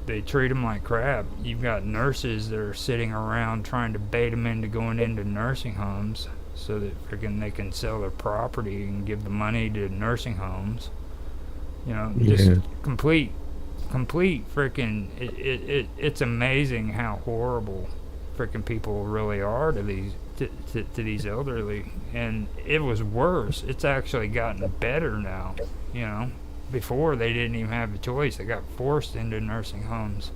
They treat them like crap. You've got nurses that are sitting around trying to bait them into going into nursing homes so that freaking they can sell their property and give the money to nursing homes. Just Yeah. complete freaking. It's amazing how horrible freaking people really are to these elderly, and it was worse. It's actually gotten better now. You know, Before they didn't even have a choice; they got forced into nursing homes.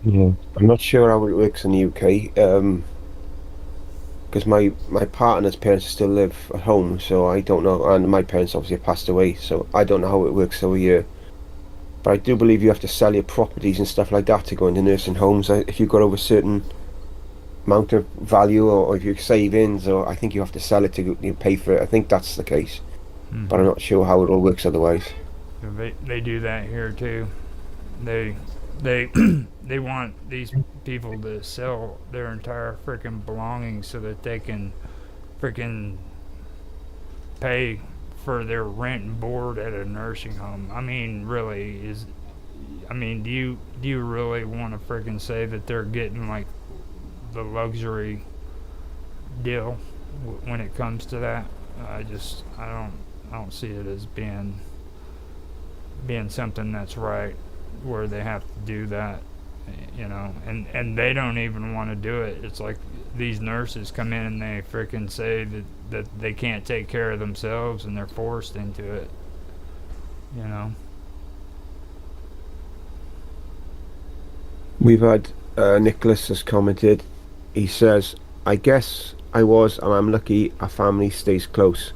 Yeah. I'm not sure how it works in the UK. Because my partner's parents still live at home, so I don't know. And my parents obviously have passed away, so I don't know how it works over here. But I do believe you have to sell your properties and stuff like that to go into nursing homes. If you've got over a certain amount of value, or if you're savings, or I think you have to sell it to you pay for it. I think that's the case, but I'm Mm-hmm. not sure how it all works otherwise. They do that here too. They they they want these people to sell their entire freaking belongings so that they can freaking pay for their rent and board at a nursing home. I mean, really is. I mean, do you really want to freaking say that they're getting like the luxury deal when it comes to that? I don't see it as being something that's right where they have to do that, and they don't even want to do it. It's like these nurses come in and they freaking say that they can't take care of themselves and they're forced into it, you know. We've had Nicholas has commented. He says, "I guess I was, and I'm lucky. Our family stays close.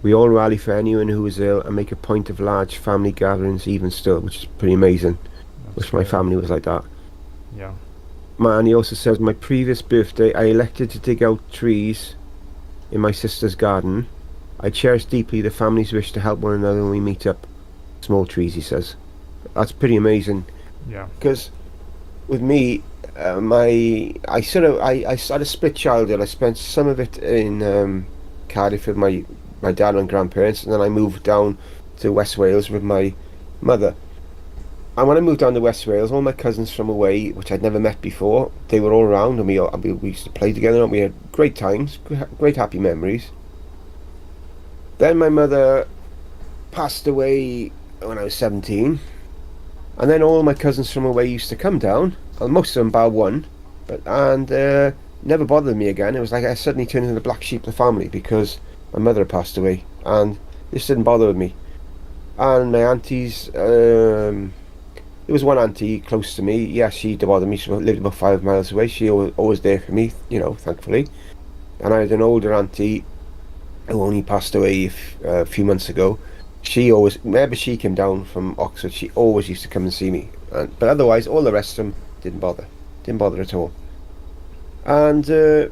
We all rally for anyone who is ill and make a point of large family gatherings, even still, which is pretty amazing. That's Wish my good. family was like that." Yeah. Man, he also says, "My previous birthday, I elected to dig out trees in my sister's garden. I cherish deeply the family's wish to help one another when we meet up. Small trees," he says. That's pretty amazing. Yeah. Because with me, I had a split childhood. I spent some of it in Cardiff with my dad and grandparents, and then I moved down to West Wales with my mother. And when I moved down to West Wales, all my cousins from away, which I'd never met before, they were all around, and we used to play together, and we had great times, great happy memories. Then my mother passed away when I was 17, and then all my cousins from away used to come down, and most of them bar one, and never bothered me again. It was like I suddenly turned into the black sheep of the family because my mother had passed away, and this didn't bother with me. And my aunties, there was one auntie close to me. Yeah, she did bother me. She lived about 5 miles away. She always there for me, thankfully. And I had an older auntie who only passed away a few months ago. She always, whenever she came down from Oxford, she always used to come and see me. But otherwise, all the rest of them didn't bother at all. And I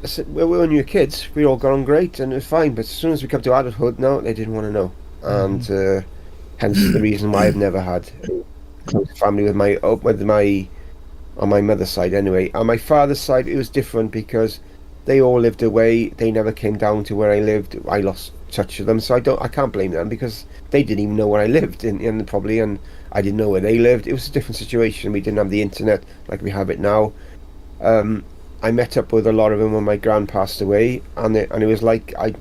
said, well, we were new kids. We all got on great, and it was fine. But as soon as we come to adulthood, no, they didn't want to know, Mm-hmm. and hence the reason why I've never had a close family with my on my mother's side anyway. On my father's side, it was different because they all lived away. They never came down to where I lived. I lost touch with them, so I can't blame them because they didn't even know where I lived, and probably, and I didn't know where they lived. It was a different situation. We didn't have the internet like we have it now. Um, I met up with a lot of them when my gran passed away, and it was like I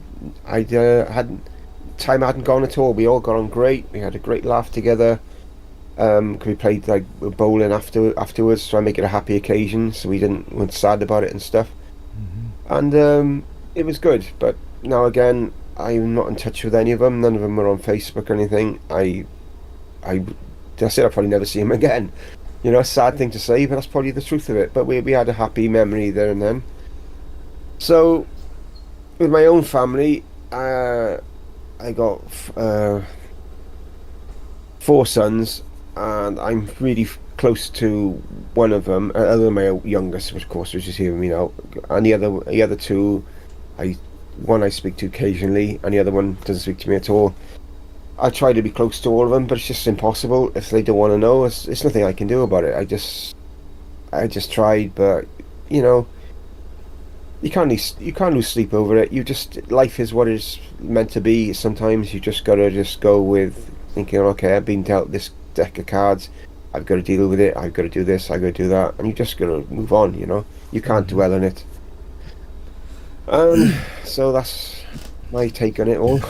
hadn't time hadn't gone at all. We all got on great. We had a great laugh together. 'Cause we played like bowling afterwards, so I make it a happy occasion, so weren't sad about it and stuff. Mm-hmm. And it was good. But now again, I'm not in touch with any of them. None of them are on Facebook or anything. I that's it. I'll probably never see them again. A sad thing to say, but that's probably the truth of it. But we had a happy memory there and then. So with my own family, I got four sons, and I'm really close to one of them, other than my youngest, which of course is just hearing me now, and the other two, I one I speak to occasionally, and the other one doesn't speak to me at all. I try to be close to all of them, but it's just impossible. If they don't want to know, it's nothing I can do about it. I just tried, but you know, you can't lose sleep over it. You just life is what it's meant to be. Sometimes you just gotta just go with thinking, okay, I've been dealt this deck of cards. I've got to deal with it. I've got to do this. I've got to do that, and you just gotta move on. You can't Mm-hmm. dwell on it. Um, so that's my take on it all.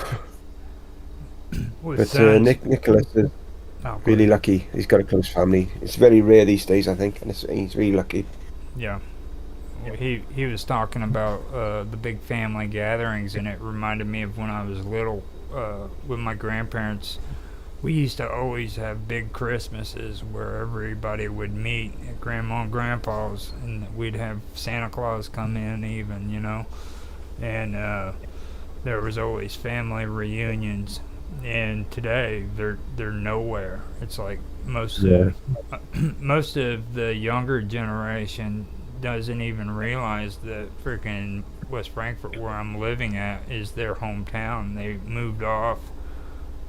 Well, it But sounds. Nicholas is Oh, go really ahead. lucky. He's got a close family. It's very rare these days, I think, and he's really lucky. Yeah. Well, he was talking about the big family gatherings, and it reminded me of when I was little with my grandparents. We used to always have big Christmases where everybody would meet at Grandma and Grandpa's, and we'd have Santa Claus come in, even, and there was always family reunions. And today they're nowhere. It's like most Yeah. of most of the younger generation doesn't even realize that freaking West Frankfort, where I'm living at, is their hometown. They moved off,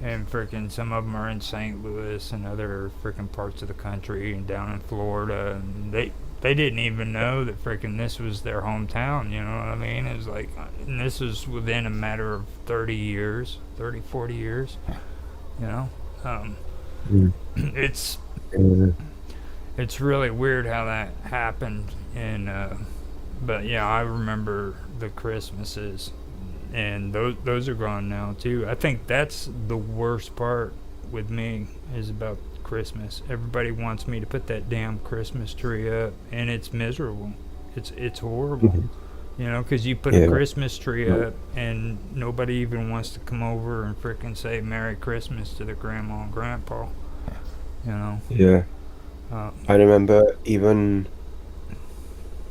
and freaking some of them are in St. Louis and other freaking parts of the country and down in Florida, and they didn't even know that freaking this was their hometown. You know what I mean? It was like, and this was within a matter of 30 years, 30, 40 years. You know, um, Mm. it's Yeah. it's really weird how that happened, and but yeah, I remember the Christmases, and those are gone now too. I think that's the worst part with me is about Christmas. Everybody wants me to put that damn Christmas tree up, and it's miserable. It's horrible. Mhm. Because you put a Yeah. Christmas tree up, and nobody even wants to come over and frickin' say Merry Christmas to the grandma and grandpa. You know. Yeah. Uh, I remember even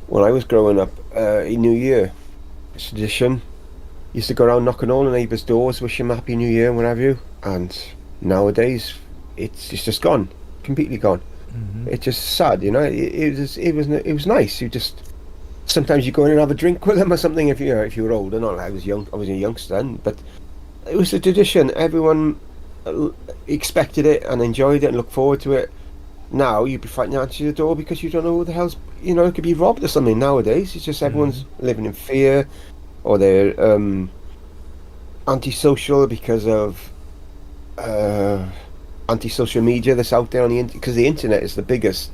when I was growing up, in New Year, it's tradition. Used to go around knocking on the neighbours' doors, wishing them Happy New Year and what have you. And nowadays, it's just gone, completely gone. hmm It's just sad, it was nice. You just sometimes you go in and have a drink with them or something if you were older. Not like I was a youngster then, but it was a tradition. Everyone expected it and enjoyed it and looked forward to it. Now you'd be frightened to answer the door because you don't know who the hell's, it could be robbed or something nowadays. It's just hmm everyone's living in fear, or they're antisocial because of uh, anti-social media that's out there on the internet, because the internet is the biggest.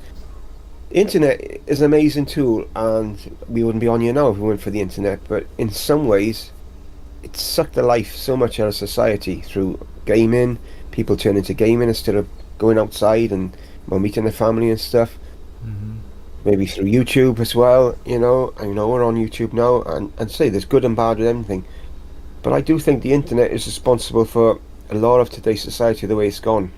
The internet is an amazing tool, and we wouldn't be on here now if it weren't for the internet. But in some ways, it's sucked the life so much out of society through gaming. People turn into gaming instead of going outside and meeting their family and stuff. hmm Maybe through YouTube as well. We're on YouTube now, and say there's good and bad with everything. But I do think the internet is responsible for a lot of today's society the way it's gone.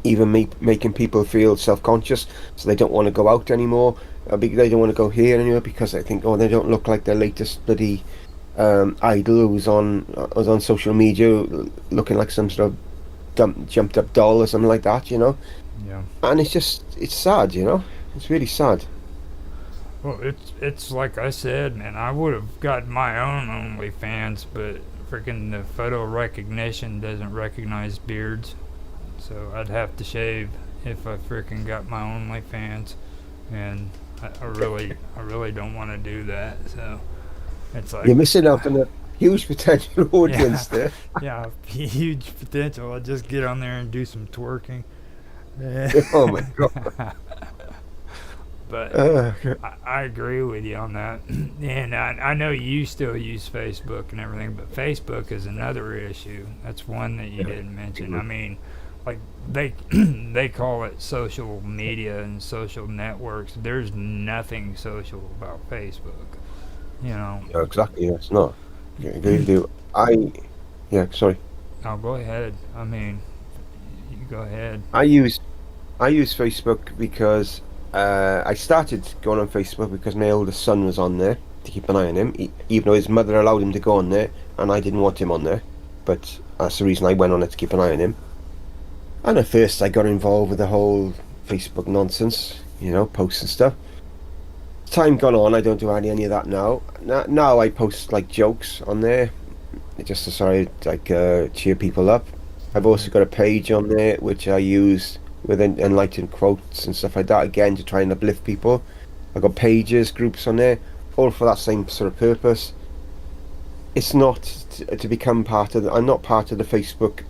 Even making people feel self-conscious, so they don't want to go out anymore. They don't want to go here anymore because they think, oh, they don't look like their latest bloody idol who's on social media, looking like some sort of jumped up doll or something like that. Yeah. And it's sad. It's really sad. Well, it's like I said, man. I would have got my own OnlyFans, but freaking the photo recognition doesn't recognize beards, so I'd have to shave if I freaking got my OnlyFans, and I really don't want to do that. So it's like, You're missing out on a huge potential yeah, audience there. yeah, huge potential. I'll just get on there and do some twerking. Oh my God. But Uh, I agree with you on that. And I know you still use Facebook and everything, but Facebook is another issue. That's one that you yeah. didn't mention. I mean, like they they call it social media and social networks. There's nothing social about Facebook. You know. Yeah, exactly. It's not. Yeah, I agree with you. Yeah, sorry. I'll go ahead. I mean, you go ahead. I use I use Facebook because I started going on Facebook because my oldest son was on there to keep an eye on him, even though his mother allowed him to go on there, and I didn't want him on there. But that's the reason I went on it, to keep an eye on him. And at first, I got involved with the whole Facebook nonsense, posts and stuff. Time gone on, I don't do any of that now. Now I post like jokes on there, just to sort of like cheer people up. I've also got a page on there which I use with enlightened quotes and stuff like that, again to try and uplift people. I've got pages, groups on there, all for that same sort of purpose. It's not to become part of I'm not part of the Facebook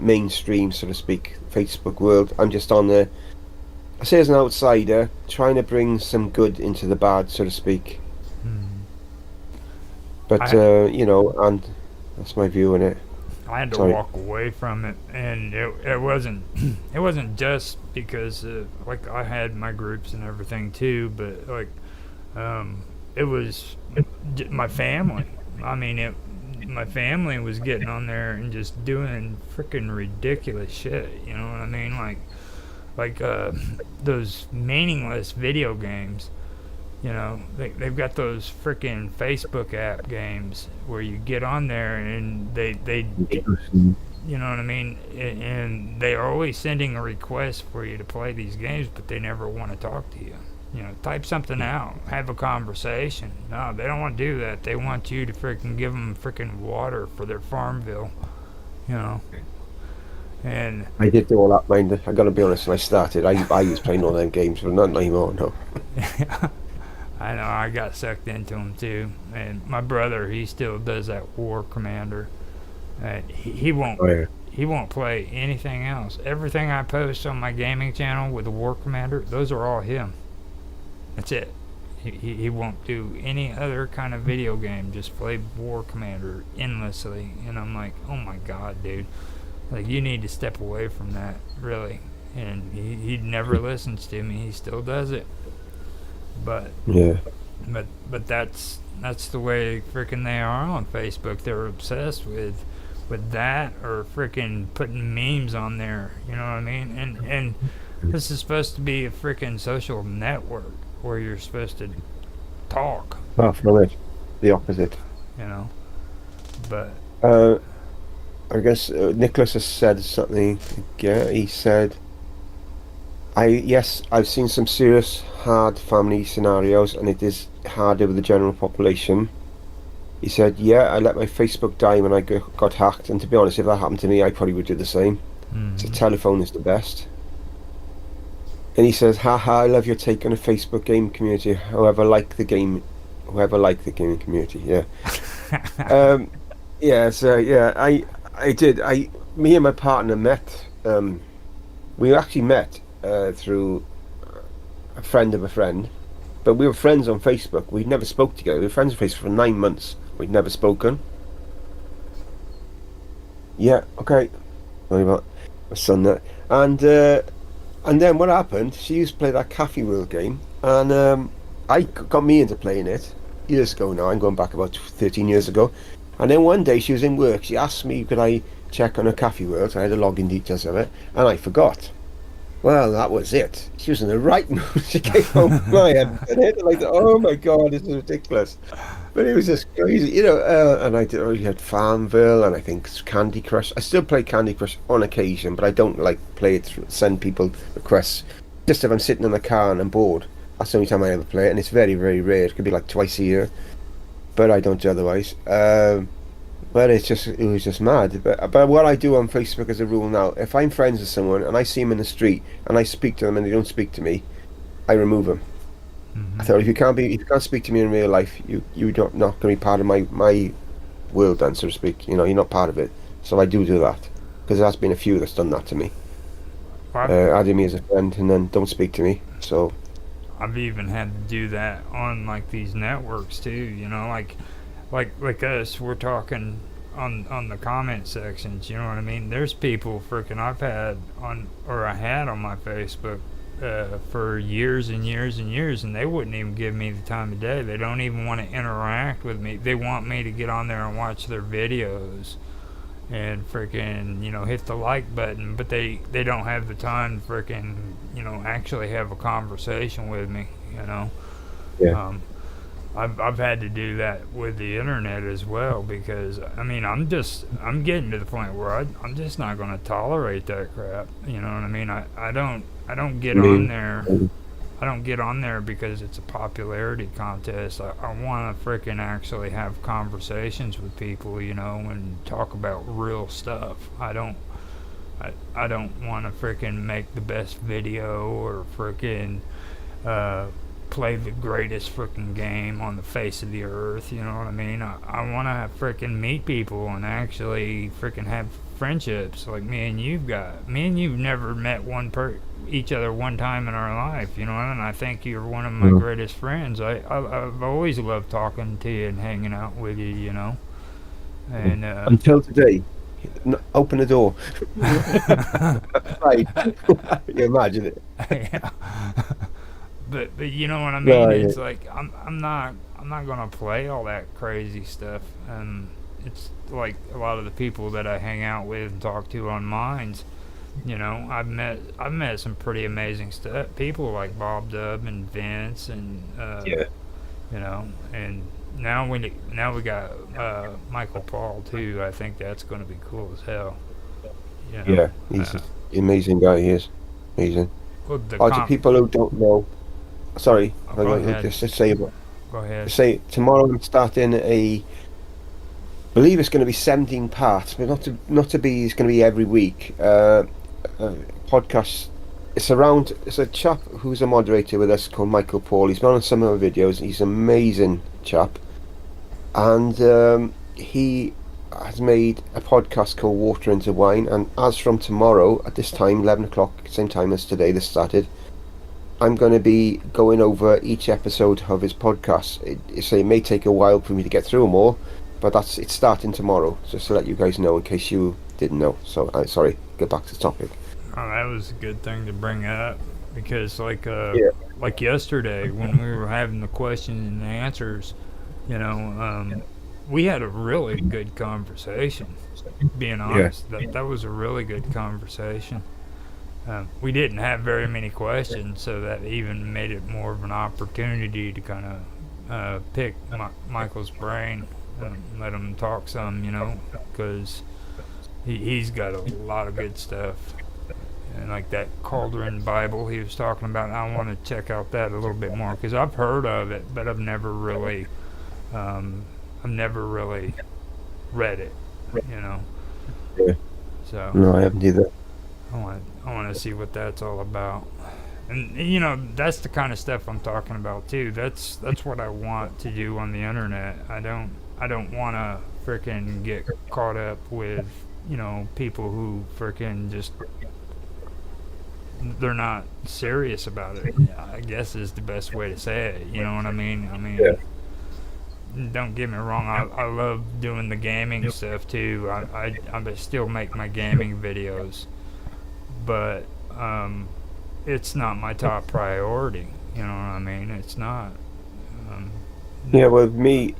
mainstream, so to speak, Facebook world. I'm just on there, I say, as an outsider, trying to bring some good into the bad, so to speak. Hmm. But I and that's my view on it. I had to Sorry. walk away from it, and it wasn't it wasn't just because like I had my groups and everything too, but like it was my family. I mean, my family was getting on there and just doing freaking ridiculous shit. You know what I mean? Like those meaningless video games. They've got those freaking Facebook app games where you get on there and they you know what I mean, and they are always sending a request for you to play these games, but they never want to talk to you. Type something out, have a conversation. No, they don't want to do that. They want you to freaking give them freaking water for their Farmville. you know and I did do all that, mind. I gotta be honest. When I started, I was playing all them games, but not anymore. No. I know I got sucked into them too, and my brother, he still does that War Commander, and he won't Oh, yeah. he won't play anything else. Everything I post on my gaming channel with the War Commander, those are all him. That's it. He won't do any other kind of video game. Just play War Commander endlessly, and I'm like, oh my god, dude! Like, you need to step away from that, really. And he never listens to me. He still does it. But Yeah. but that's the way freaking they are on Facebook. They're obsessed with that, or freaking putting memes on there. You know what I mean? And this is supposed to be a freaking social network where you're supposed to talk. Far from it. The opposite. You know. But Uh, I guess Nicholas has said something. Yeah, he said, yes, I've seen some serious hard family scenarios, and it is harder with the general population. He said, yeah, I let my Facebook die when I got hacked, and to be honest, if that happened to me, I probably would do the same. So telephone is the best. And he says, haha, I love your take on the Facebook game community. Whoever liked the gaming community, yeah. Yeah, so yeah, I did. Me and my partner met. We actually met through a friend of a friend, but we were friends on Facebook. We'd never spoke together. We were friends on Facebook for 9 months. We'd never spoken. Yeah, okay. Sorry about my son there. And then what happened? She used to play that Cafe World game, and got me into playing it years ago now. I'm going back about 13 years ago. And then one day she was in work. She asked me could I check on her Cafe World. I had the login details of it, and I forgot. Well, that was it. She was in the right mood. She came home and I had it. And I thought, oh my god, this is ridiculous. But it was just crazy, and I had Farmville, and I think Candy Crush. I still play Candy Crush on occasion, but I don't like play it send people requests. Just if I'm sitting in the car and I'm bored, that's the only time I ever play it, and it's very, very rare. It could be like twice a year, but I don't do otherwise. But it was just mad. But what I do on Facebook as a rule now, if I'm friends with someone and I see them in the street and I speak to them and they don't speak to me, I remove them. I thought if you can't speak to me in real life, you're not going to be part of my world then, so to speak. You're not part of it. So I do that, because there has been a few that's done that to me. Adding me as a friend and then don't speak to me. So I've even had to do that on like these networks too. Like us, we're talking on the comment sections. You know what I mean? There's people freaking I had on my Facebook for years and years and years, and they wouldn't even give me the time of day. They don't even want to interact with me. They want me to get on there and watch their videos and freaking hit the like button, but they don't have the time to freaking actually have a conversation with me. yeah. I've had to do that with the internet as well because I mean I'm getting to the point where I'm just not going to tolerate that crap. You know what I mean? I don't get I on mean, there. I don't get on there because it's a popularity contest. I want to freaking actually have conversations with people, you know, and talk about real stuff. I don't want to freaking make the best video or freaking uh, play the greatest freaking game on the face of the earth. You know what I mean? I want to freaking meet people and actually freaking have friendships like me and you've got. Me and you've never met each other one time in our life. You know, and I think you're one of my mm, greatest friends. I've always loved talking to you and hanging out with you. You know, mm. and Until today, open the door. Right. You imagine it. yeah. But you know what I No, mean? It's like I'm not gonna play all that crazy stuff. It's like a lot of the people that I hang out with and talk to on Minds. You know, I've met some pretty amazing stuff. People like Bob Dub and Vince and yeah, you know, and now we got Michael Paul too. I think that's going to be cool as hell. You know, yeah. He's uh, an amazing guy. He is amazing. well the Oh, to comp. people who don't know, sorry, Oh, I go got ahead. just to say about Go ahead. to say tomorrow I'm starting believe it's going to be 17 parts, but not to be. It's going to be every week. Uh, Podcast. It's a chap who's a moderator with us called Michael Paul. He's been on some of our videos. He's an amazing chap, and he has made a podcast called Water into Wine. And as from tomorrow at this time, 11 o'clock, same time as today, this started. I'm going to be going over each episode of his podcast. It may take a while for me to get through them all, but it's starting tomorrow. Just to let you guys know in case you didn't know. So sorry, get back to the topic. Oh, that was a good thing to bring up because Yeah, like yesterday when we were having the questions and answers, you know, we had a really good conversation. Being yeah, honest, that was a really good conversation. We didn't have very many questions, so that even made it more of an opportunity to kind of pick Michael's brain and let him talk some, you know, because he's got a lot of good stuff. And like that Cauldron Bible he was talking about, I want to check out that a little bit more because I've heard of it, but um, I've never really read it, you know. yeah. So No, I haven't either. I want to see what that's all about. And you know, that's the kind of stuff I'm talking about too. That's what I want to do on the internet. I don't want to freaking get caught up with, you know, people who freaking just they're not serious about it. I guess is the best way to say it. You know what I mean? I Yeah, mean, don't get me wrong. I love doing the gaming stuff too. I still make my gaming videos, but it's not my top priority. You know what I mean? It's not. Um, yeah. With me,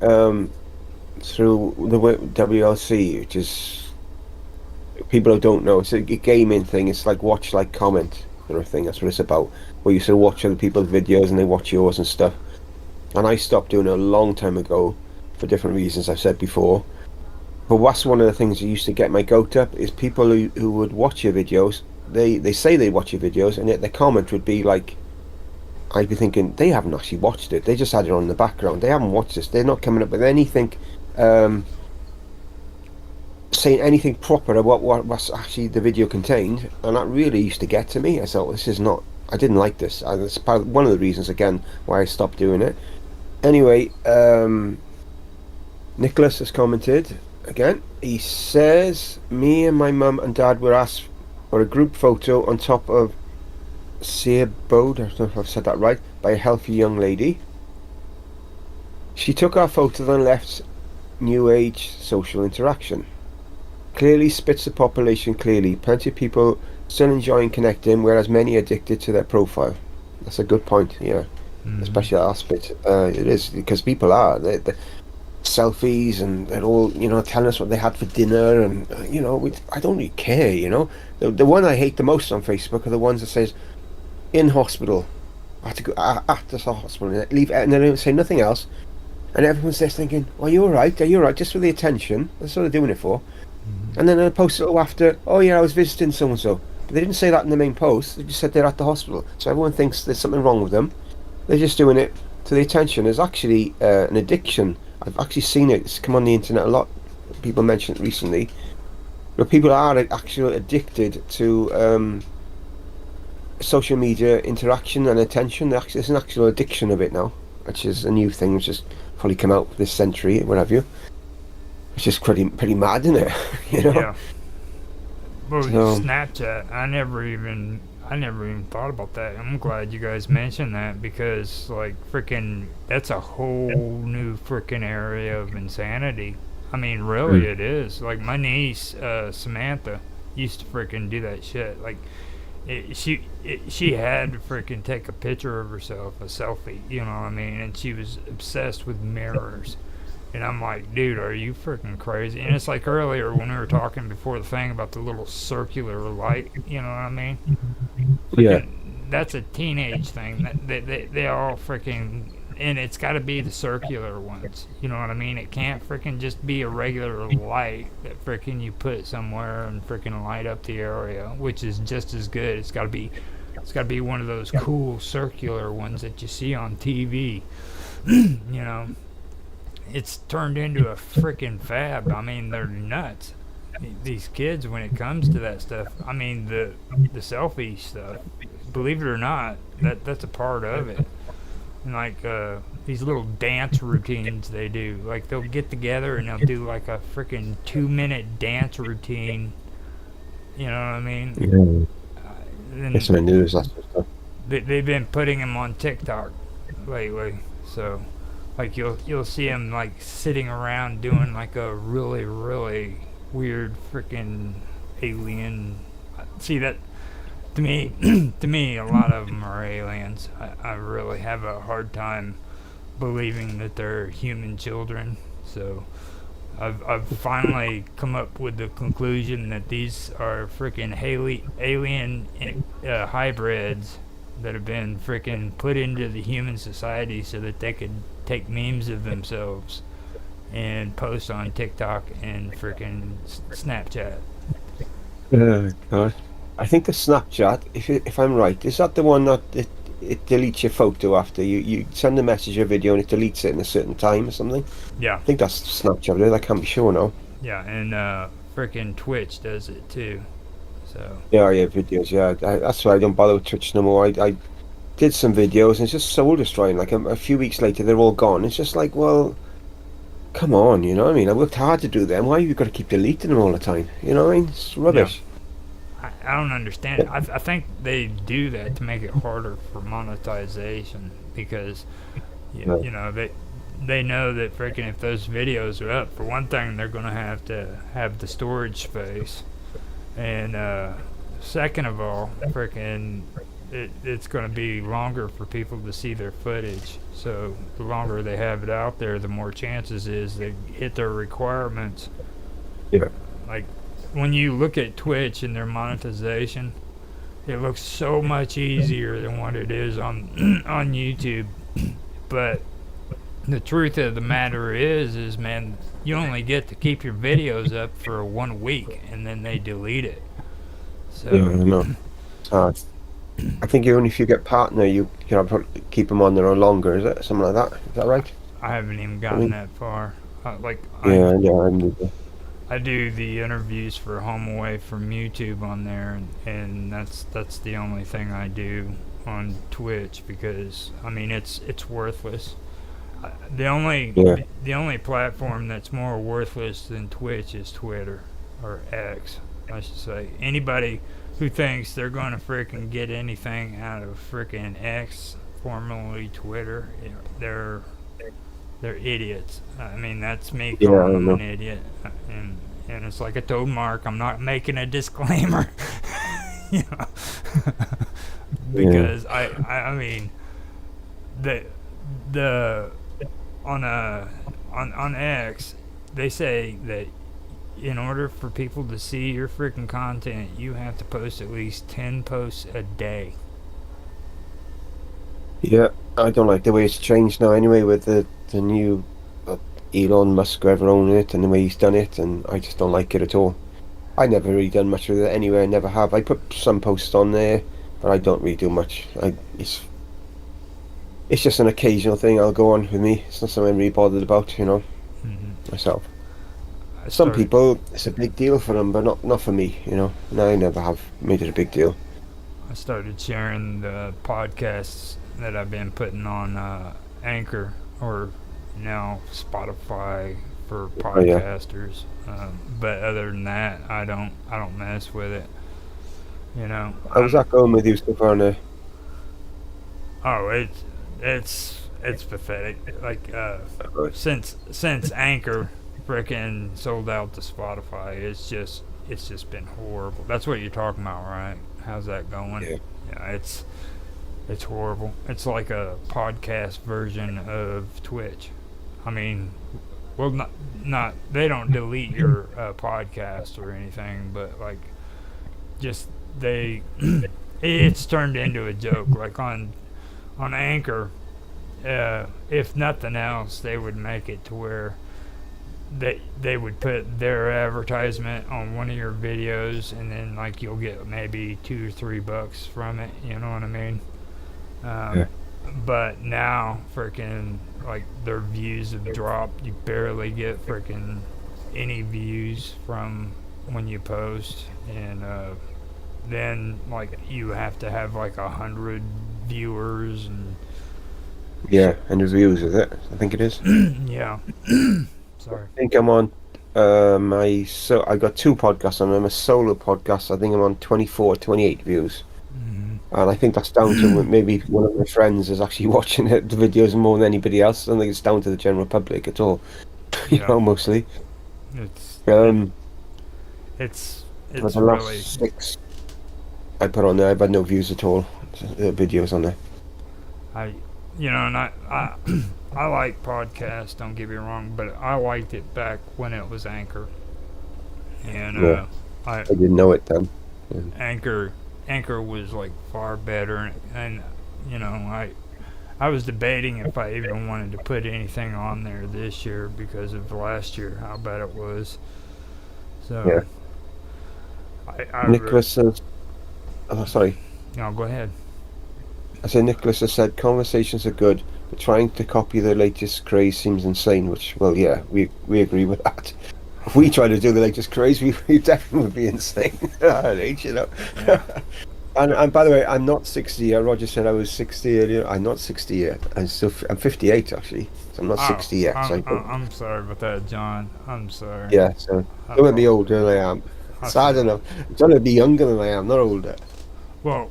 through the WLC, which is people who don't know, it's a gaming thing. It's like watch, like, comment sort of thing. That's what it's about. Where you sort of watch other people's videos and they watch yours and stuff. And I stopped doing it a long time ago for different reasons I've said before. But that's one of the things that used to get my goat up is people who would watch your videos. They say they watch your videos, and yet their comment would be like, I'd be thinking they haven't actually watched it. They just had it on in the background. They haven't watched this. They're not coming up with anything, um, saying anything proper about what's actually the video contained. And that really used to get to me. I thought this is not. I didn't like this. That's one of the reasons again why I stopped doing it. Anyway, Nicholas has commented again. He says, me and my mum and dad were asked for a group photo on top of Seabode, I don't know if I've said that right, by a healthy young lady. She took our photo then left new age social interaction. Clearly spits the population clearly. Plenty of people still enjoying connecting, whereas many are addicted to their profile. That's a good point, yeah. mhm. Especially that last bit. It is, because people are. They're selfies and they're all, telling us what they had for dinner, and I don't really care. The one I hate the most on Facebook are the ones that says in hospital. I had to go at the hospital and leave, and they don't say nothing else. and everyone's just thinking, "Are you all right? Are you all right?" Just for the attention. That's what they're doing it for. And then they post it after, "Oh yeah, I was visiting so and so," but they didn't say that in the main post. They just said they're at the hospital, so everyone thinks there's something wrong with them. They're just doing it to the attention. There's actually an addiction. I've actually seen it. It's come on the internet a lot. People mentioned it recently. But people are actually addicted to social media interaction and attention. There's an actual addiction of it now, which is a new thing, which has probably come out this century, what have you. It's just pretty mad, isn't it? You know? Yeah. Well, So, Snapchat, I never even thought about that. I'm glad you guys mentioned that because, like, freaking, that's a whole new freaking area of insanity. I mean, really, mm, it is. Like, my niece, Samantha, used to freaking do that shit. Like, she had to freaking take a picture of herself, a selfie, you know what I mean? And she was obsessed with mirrors. And I'm like, dude, are you freaking crazy? And it's like earlier when we were talking before the thing about the little circular light, you know what I mean? yeah, Freaking, that's a teenage thing. They all freaking, and it's got to be the circular ones. You know what I mean? It can't freaking just be a regular light that freaking you put somewhere and freaking light up the area, which is just as good. It's got to be one of those cool circular ones that you see on TV. You know, it's turned into a freaking fad. I mean, they're nuts. These kids, when it comes to that stuff, I mean, the selfie stuff. Believe it or not, that's a part of it. And like these little dance routines they do, like they'll get together and they'll do like a freaking 2 minute dance routine. You know what I mean? yeah. It's And in the news, that sort of stuff. they've been putting them on TikTok lately. So like you'll see them like sitting around doing like a really weird freaking alien. See that to me to me a lot of them are aliens. I really have a hard time believing that they're human children. So I've finally come up with the conclusion that these are freaking alien hybrids that have been freaking put into the human society so that they could take memes of themselves and post on TikTok and freaking Snapchat. God. I think the Snapchat, if I'm right, is that the one that it deletes your photo after you send a message or video and it deletes it in a certain time or something? Yeah, I think that's Snapchat, but I can't be sure now. yeah, and freaking Twitch does it too. So Yeah, videos, yeah. That's why I don't bother with Twitch no more. I did some videos and it's just soul destroying. Like a few weeks later, they're all gone. It's just like, well, come on, you know what I mean? I worked hard to do them. Why have you got to keep deleting them all the time? You know what I mean? It's yeah, rubbish. I don't understand it. I think they do that to make it harder for monetization because Yeah. you know they know that freaking if those videos are up, for one thing, they're gonna have to have the storage space, and second of all, freaking it's gonna be longer for people to see their footage. So the longer they have it out there, the more chances is they hit their requirements. Yeah. Like when you look at Twitch and their monetization, it looks so much easier than what it is on on YouTube. But the truth of the matter is man, you only get to keep your videos up for 1 week and then they delete it. Yeah, So I know. It's hard. I think only if you get partner, you can keep them on there on longer. Is it something like that? Is that right? I haven't even I gotten mean, that far. Like yeah, I'm with you. I do the interviews for Home Away from YouTube on there, and that's the only thing I do on Twitch because I mean it's worthless. The only Yeah, the only platform that's more worthless than Twitch is Twitter or X, I should say. Anybody who thinks they're going to freaking get anything out of freaking X, formerly Twitter, they're they're idiots. I mean, that's me yeah, I calling them know. an idiot. And it's like I told Mark, I'm not making a disclaimer, you know, Yeah, because I mean, the on X, they say that in order for people to see your freaking content, you have to post at least 10 posts a day. yeah. I don't like the way it's changed now. Anyway, with the new Elon Musk or ever own it and the way he's done it, and I just don't like it at all. I never really done much with it anyway. I never have. I put some posts on there, but I don't really do much. It's just an occasional thing I'll go on with me. It's not something I'm really bothered about, Hmm. myself. I Some started people, it's a big deal for them, but not for me. No, I never have made it a big deal. I started sharing the podcasts that I've been putting on Anchor, or now Spotify for Oh yeah. podcasters. But other than that, I don't mess with it. You know, How's I'm that going with you so far now? oh it's pathetic. Like Right. since Anchor frickin' sold out to Spotify, it's just been horrible. That's what you're talking about, right? How's that going? Yeah. Yeah, it's horrible. It's like a podcast version of Twitch. I mean, well, not they don't delete your podcast or anything, but like just they it's turned into a joke. Like on Anchor, if nothing else, they would make it to where they would put their advertisement on one of your videos, and then like you'll get maybe $2 or $3 from it. You know what I mean? Yeah. Um, but now, freaking, like their views have dropped. You barely get freaking any views from when you post, and then like you have to have like 100 viewers and Yeah, shit. and reviews is it? I think it is. Yeah. Sorry. I think I'm on I got two podcasts on. I'm a solo podcast. I think I'm on 24, 28 views. Hmm. And I think that's down to maybe one of my friends is actually watching the videos more than anybody else. I don't think it's down to the general public at all, Yeah. mostly. It's it, Um, it's but it's the really last six I put on there, I've had no views at all. Videos on there. I and I like podcasts. Don't get me wrong, but I liked it back when it was Anchor, and Yeah, I I didn't know it then. Yeah. Anchor Anchor was like far better, and I was debating if I even wanted to put anything on there this year because of last year how bad it was. Yeah. So I Nicholas says, oh, sorry. go ahead. I say Nicholas has said conversations are good, but trying to copy the latest craze seems insane. Which, well, yeah, we agree with that. If we try to do the latest craze, we definitely would be insane at our age. Yeah. And by the way, I'm not 60 yet. Roger said I was 60 earlier. I'm not 60 yet. I'm 58 actually, so I'm not Oh, 60 yet. So I'm sorry about that, John. I'm sorry. yeah, so I I'm gonna be pro- older than I am. I So I feel don't know. I'm trying to be younger than I am, not older. well.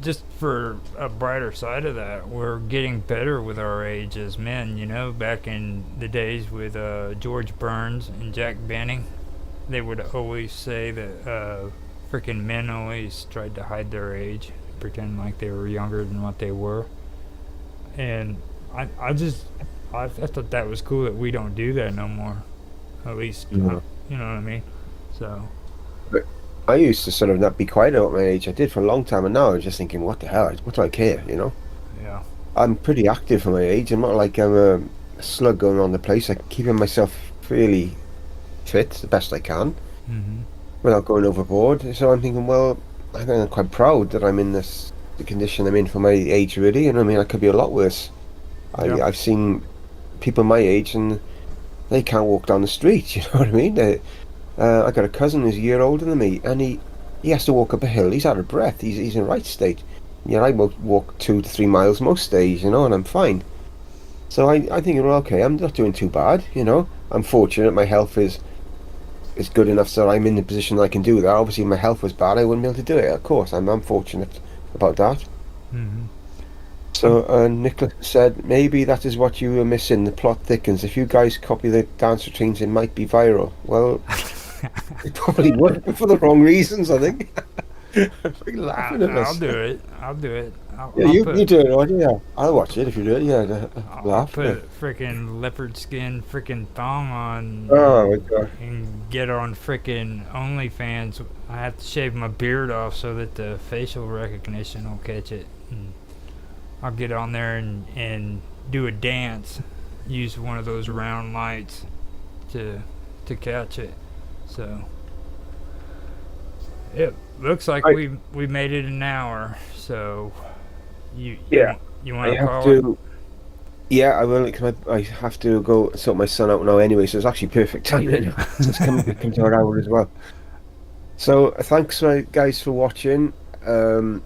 Just for a brighter side of that, we're getting better with our age as men. Back in the days with George Burns and Jack Benny, they would always say that freaking men always tried to hide their age, pretend like they were younger than what they were. And I thought that was cool that we don't do that no more. At least, Yeah. you know what I mean? So, But I used to sort of not be quiet about my age. I did for a long time, and now I'm just thinking, what the hell? What do I care? yeah. I'm pretty active for my age. I'm not like I'm a slug going on the place. I'm keeping myself fairly fit the best I can Hmm. without going overboard. So I'm thinking, well, I think I'm quite proud that I'm in the condition I'm in for my age, really. And I mean, I could be a lot worse. Yeah. I've seen people my age, and they can't walk down the street. You know what I mean? I got a cousin who's a year older than me, and he has to walk up a hill. He's out of breath. He's in right state. Yeah, I walk 2 to 3 miles most days, and I'm fine. So I think, well, okay, I'm not doing too bad. I'm fortunate. My health is good enough so I'm in the position I can do that. Obviously, if my health was bad, I wouldn't be able to do it. Of course, I'm fortunate about that. Hmm. So Nicholas said, maybe that is what you were missing. The plot thickens. If you guys copy the dance routines, it might be viral. Well, it probably would, but for the wrong reasons, I think. I'm laughing at I'll us. do it. I'll do it. Yeah, I'll you put do it, right? Yeah, I'll watch it if you do it. Yeah, I'll laugh. put Yeah. a freaking leopard skin freaking thong on Oh my god. and get on freaking OnlyFans. I have to shave my beard off so that the facial recognition will catch it. And I'll get on there and do a dance, use one of those round lights to catch it. So it looks like I we made it an hour. So you yeah, you I want to have call it? to. Yeah, I will. I have to go sort my son out now anyway, so it's actually perfect timing. It's come to our hour as well. So thanks, guys, for watching.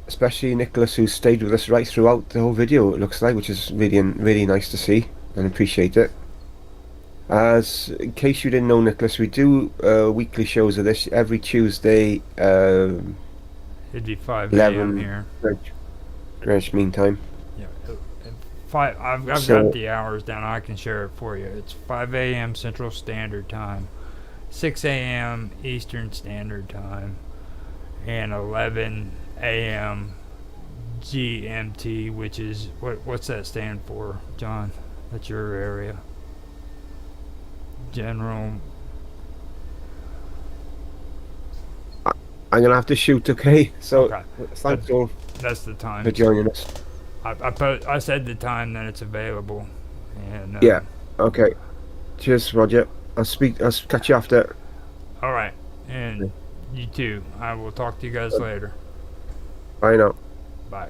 Especially Nicholas, who stayed with us right throughout the whole video. It looks like, which is really nice to see and appreciate it. As in case you didn't know, Nicholas, we do weekly shows of this every Tuesday, It'd be 5 a.m. 11 here. Greenwich Mean Time. Yeah. Five. I've got So the hours down. I can share it for you. It's 5 a.m. Central Standard Time, 6 a.m. Eastern Standard Time, and 11 a.m. GMT, which is what's that stand for, John? That's your area. General. I'm gonna have to shoot. Okay. So Okay. thanks That's all that's the time. for joining us. I said the time that it's available, and Yeah. Okay. Cheers, Roger. I'll catch you after. all right, and you too. I will talk to you guys later. Bye now. Bye.